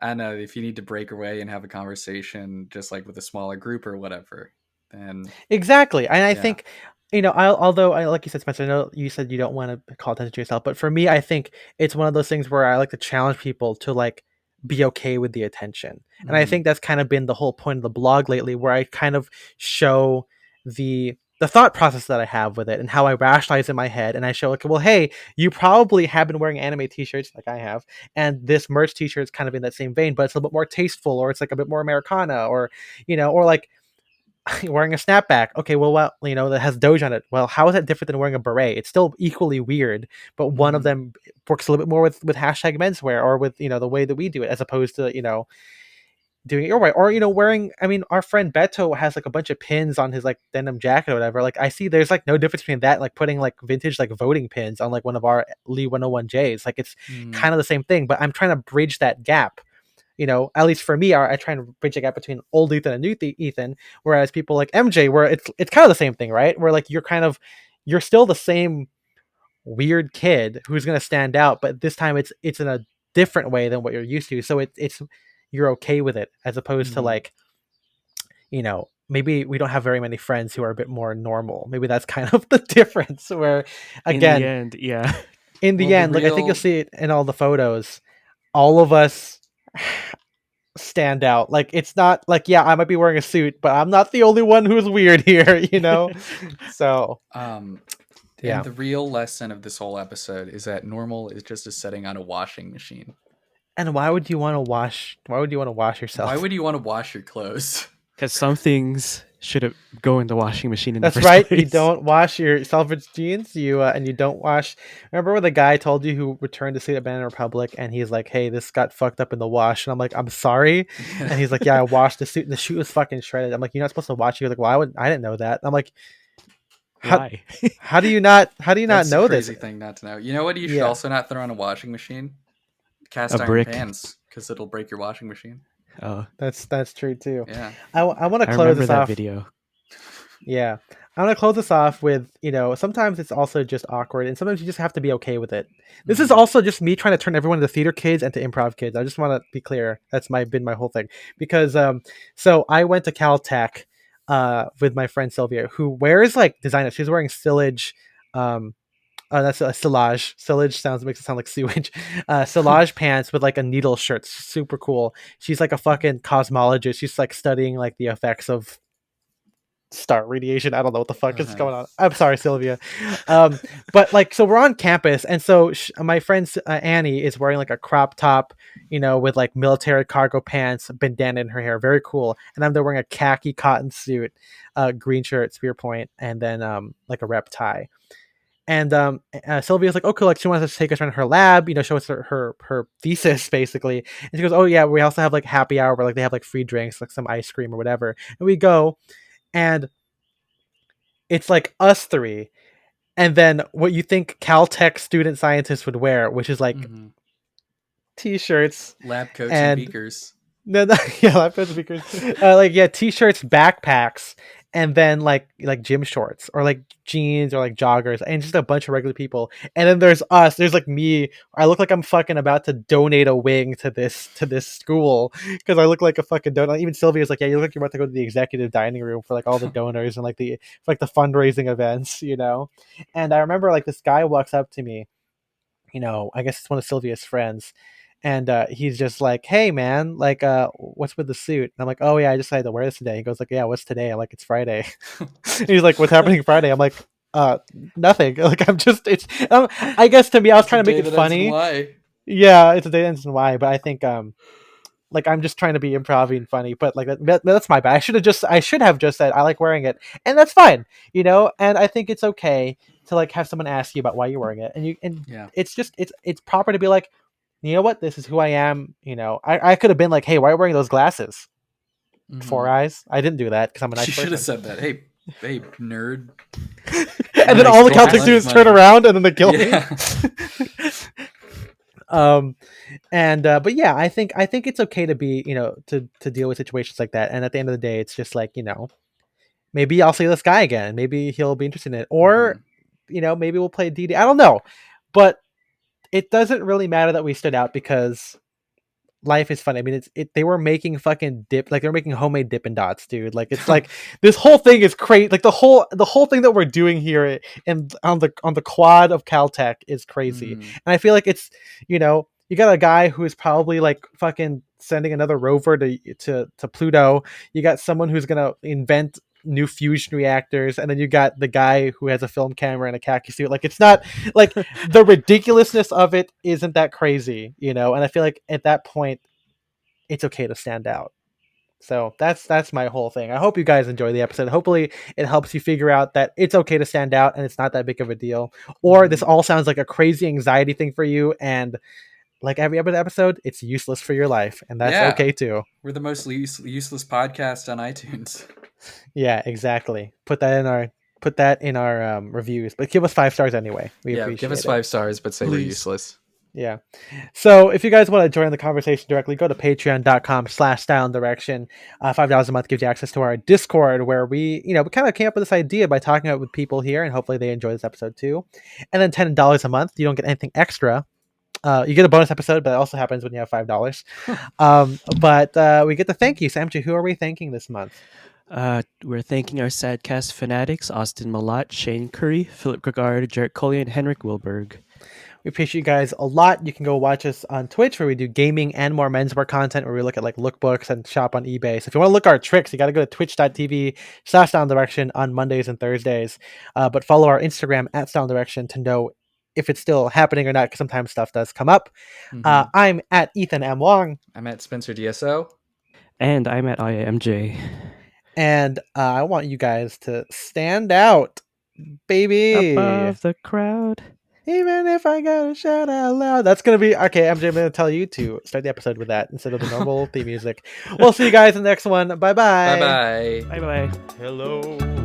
I know if you need to break away and have a conversation just like with a smaller group or whatever, then Exactly. And I yeah. think, although I like you said, Spencer, I know you said you don't want to call attention to yourself, but for me, I think it's one of those things where I like to challenge people to like be okay with the attention. And I think that's kind of been the whole point of the blog lately, where I kind of show the thought process that I have with it and how I rationalize in my head. And I show like, well, hey, you probably have been wearing anime t-shirts like I have, and this merch t-shirt is kind of in that same vein, but it's a little bit more tasteful, or it's like a bit more Americana, or or like wearing a snapback. Okay, well, that has Doge on it. Well, how is that different than wearing a beret? It's still equally weird, but one of them works a little bit more with hashtag menswear, or with the way that we do it, as opposed to doing it your way, or wearing. I mean, our friend Beto has like a bunch of pins on his like denim jacket or whatever. Like I see, there's like no difference between that and like putting like vintage like voting pins on like one of our Lee 101Js. Like it's kind of the same thing, but I'm trying to bridge that gap. At least for me, I try and bridge a gap between old Ethan and new Ethan. Whereas people like MJ, where it's kind of the same thing, right? Where like you're still the same weird kid who's gonna stand out, but this time it's in a different way than what you're used to. So it's you're okay with it, as opposed to like, maybe we don't have very many friends who are a bit more normal. Maybe that's kind of the difference. Where again, in the end, yeah. in the Well, end, like I think you'll see it in all the photos. All of us stand out. Like it's not like, yeah, I might be wearing a suit, but I'm not the only one who's weird here, So yeah. And the real lesson of this whole episode is that normal is just a setting on a washing machine. And why would you want to wash yourself? Why would you want to wash your clothes? Because some things should go in the washing machine in That's the first right. place. You don't wash your selvedge jeans. And you don't wash. Remember when the guy told you who returned to suit at Banana Republic, and he's like, "Hey, this got fucked up in the wash," and I'm like, "I'm sorry," and he's like, "Yeah, I washed the suit, and the suit was fucking shredded." I'm like, "You're not supposed to wash." He was like, "Well, I didn't know that." And I'm like, Why? How do you not That's know a crazy this? thing not to know. You know what you should also not throw in a washing machine? Cast A iron brick. pans, because it'll break your washing machine. Oh, That's true too. Yeah. I want to I close remember this that off. video. Yeah. I want to close this off with, sometimes it's also just awkward, and sometimes you just have to be okay with it. This is also just me trying to turn everyone into theater kids and to improv kids. I just want to be clear. That's been my whole thing. Because so I went to Caltech with my friend Sylvia, who wears like designer. She's wearing Sillage. That's a Silage. Sillage makes it sound like sewage. Silage pants with like a needle shirt. Super cool. She's like a fucking cosmologist. She's like studying like the effects of star radiation. I don't know what the fuck is going on. I'm sorry, Sylvia. But like, so we're on campus, and so my friend Annie is wearing like a crop top, with like military cargo pants, bandana in her hair, very cool. And I'm there wearing a khaki cotton suit, green shirt, spear point, and then like a rep tie. And Sylvia's like, "Oh, cool!" Like she wants us to take us around her lab, show us her thesis basically. And she goes, "Oh yeah, we also have like happy hour where like they have like free drinks, like some ice cream or whatever." And we go, and it's like us three, and then what you think Caltech student scientists would wear, which is like t-shirts, lab coats and and beakers. no, yeah, lab coats and beakers, like t-shirts, backpacks, and then like gym shorts, or like jeans, or like joggers, and just a bunch of regular people. And then there's us. There's like me. I look like I'm fucking about to donate a wing to this school, because I look like a fucking donor. Even Sylvia's like, "Yeah, you look like you're about to go to the executive dining room for like all the donors and like the fundraising events." And I remember like this guy walks up to me. I guess it's one of Sylvia's friends. And he's just like, "Hey man, like what's with the suit?" And I'm like, "Oh yeah, I just decided to wear this today." He goes like, "Yeah, what's today?" I'm like, "It's Friday." And he's like, "What's happening Friday?" I'm like, nothing." Like, I guess to me, I was trying to make it funny. Yeah, it's a day that ends in Y, but I think like I'm just trying to be improv and funny, but like that's my bad. I should have just said I like wearing it, and that's fine, And I think it's okay to like have someone ask you about why you're wearing it, and Yeah. it's just it's proper to be like, "You know what? This is who I am." I could have been like, "Hey, why are you wearing those glasses? 4 eyes." I didn't do that because I'm a nice person. You should have said that. Hey, nerd. And then all the Celtic students turn around and then they kill me. But yeah, I think it's okay to be, to deal with situations like that. And at the end of the day, it's just like, maybe I'll see this guy again. Maybe he'll be interested in it, or maybe we'll play DD. I don't know, but it doesn't really matter that we stood out, because life is funny. I mean, they were making fucking dip, like they were making homemade Dippin' Dots, dude. Like it's like this whole thing is crazy. Like the whole thing that we're doing here and on the quad of Caltech is crazy. And I feel like it's, you know, you got a guy who is probably like fucking sending another rover to Pluto. You got someone who's gonna invent new fusion reactors, and then you got the guy who has a film camera and a khaki suit. Like it's not like the ridiculousness of it isn't that crazy, you know. And I feel like at that point it's okay to stand out. So that's my whole thing. I hope you guys enjoy the episode. Hopefully it helps you figure out that it's okay to stand out and it's not that big of a deal, or this all sounds like a crazy anxiety thing for you, and like every other episode, it's useless for your life, and that's okay too. We're the most useless podcast on iTunes. Yeah, exactly. Put that in our reviews, but give us 5 stars anyway. We appreciate give us it. 5 stars, but say they're useless. Yeah. So if you guys want to join the conversation directly, go to patreon.com/style and direction. $5 a month gives you access to our Discord, where we kind of came up with this idea by talking about with people here, and hopefully they enjoy this episode too. And then $10 a month, you don't get anything extra. You get a bonus episode, but it also happens when you have $5. But we get to thank you. So MJ, who are we thanking this month? We're thanking our Sadcast fanatics, Austin Malat, Shane Curry, Philip Gregard, Jarrett Coley, and Henrik Wilberg. We appreciate you guys a lot. You can go watch us on Twitch, where we do gaming and more menswear content, where we look at like lookbooks and shop on eBay. So if you want to look at our tricks, you got to go to twitch.tv/downdirection on Mondays and Thursdays. But follow our Instagram @downdirection to know if it's still happening or not, because sometimes stuff does come up. I'm at Ethan M. Wong. I'm at Spencer DSO. And I'm at IMJ. And I want you guys to stand out, baby. Above the crowd. Even if I gotta shout out loud. That's gonna be okay. MJ, I'm gonna tell you to start the episode with that instead of the normal theme music. We'll see you guys in the next one. Bye bye. Bye bye. Bye bye. Hello.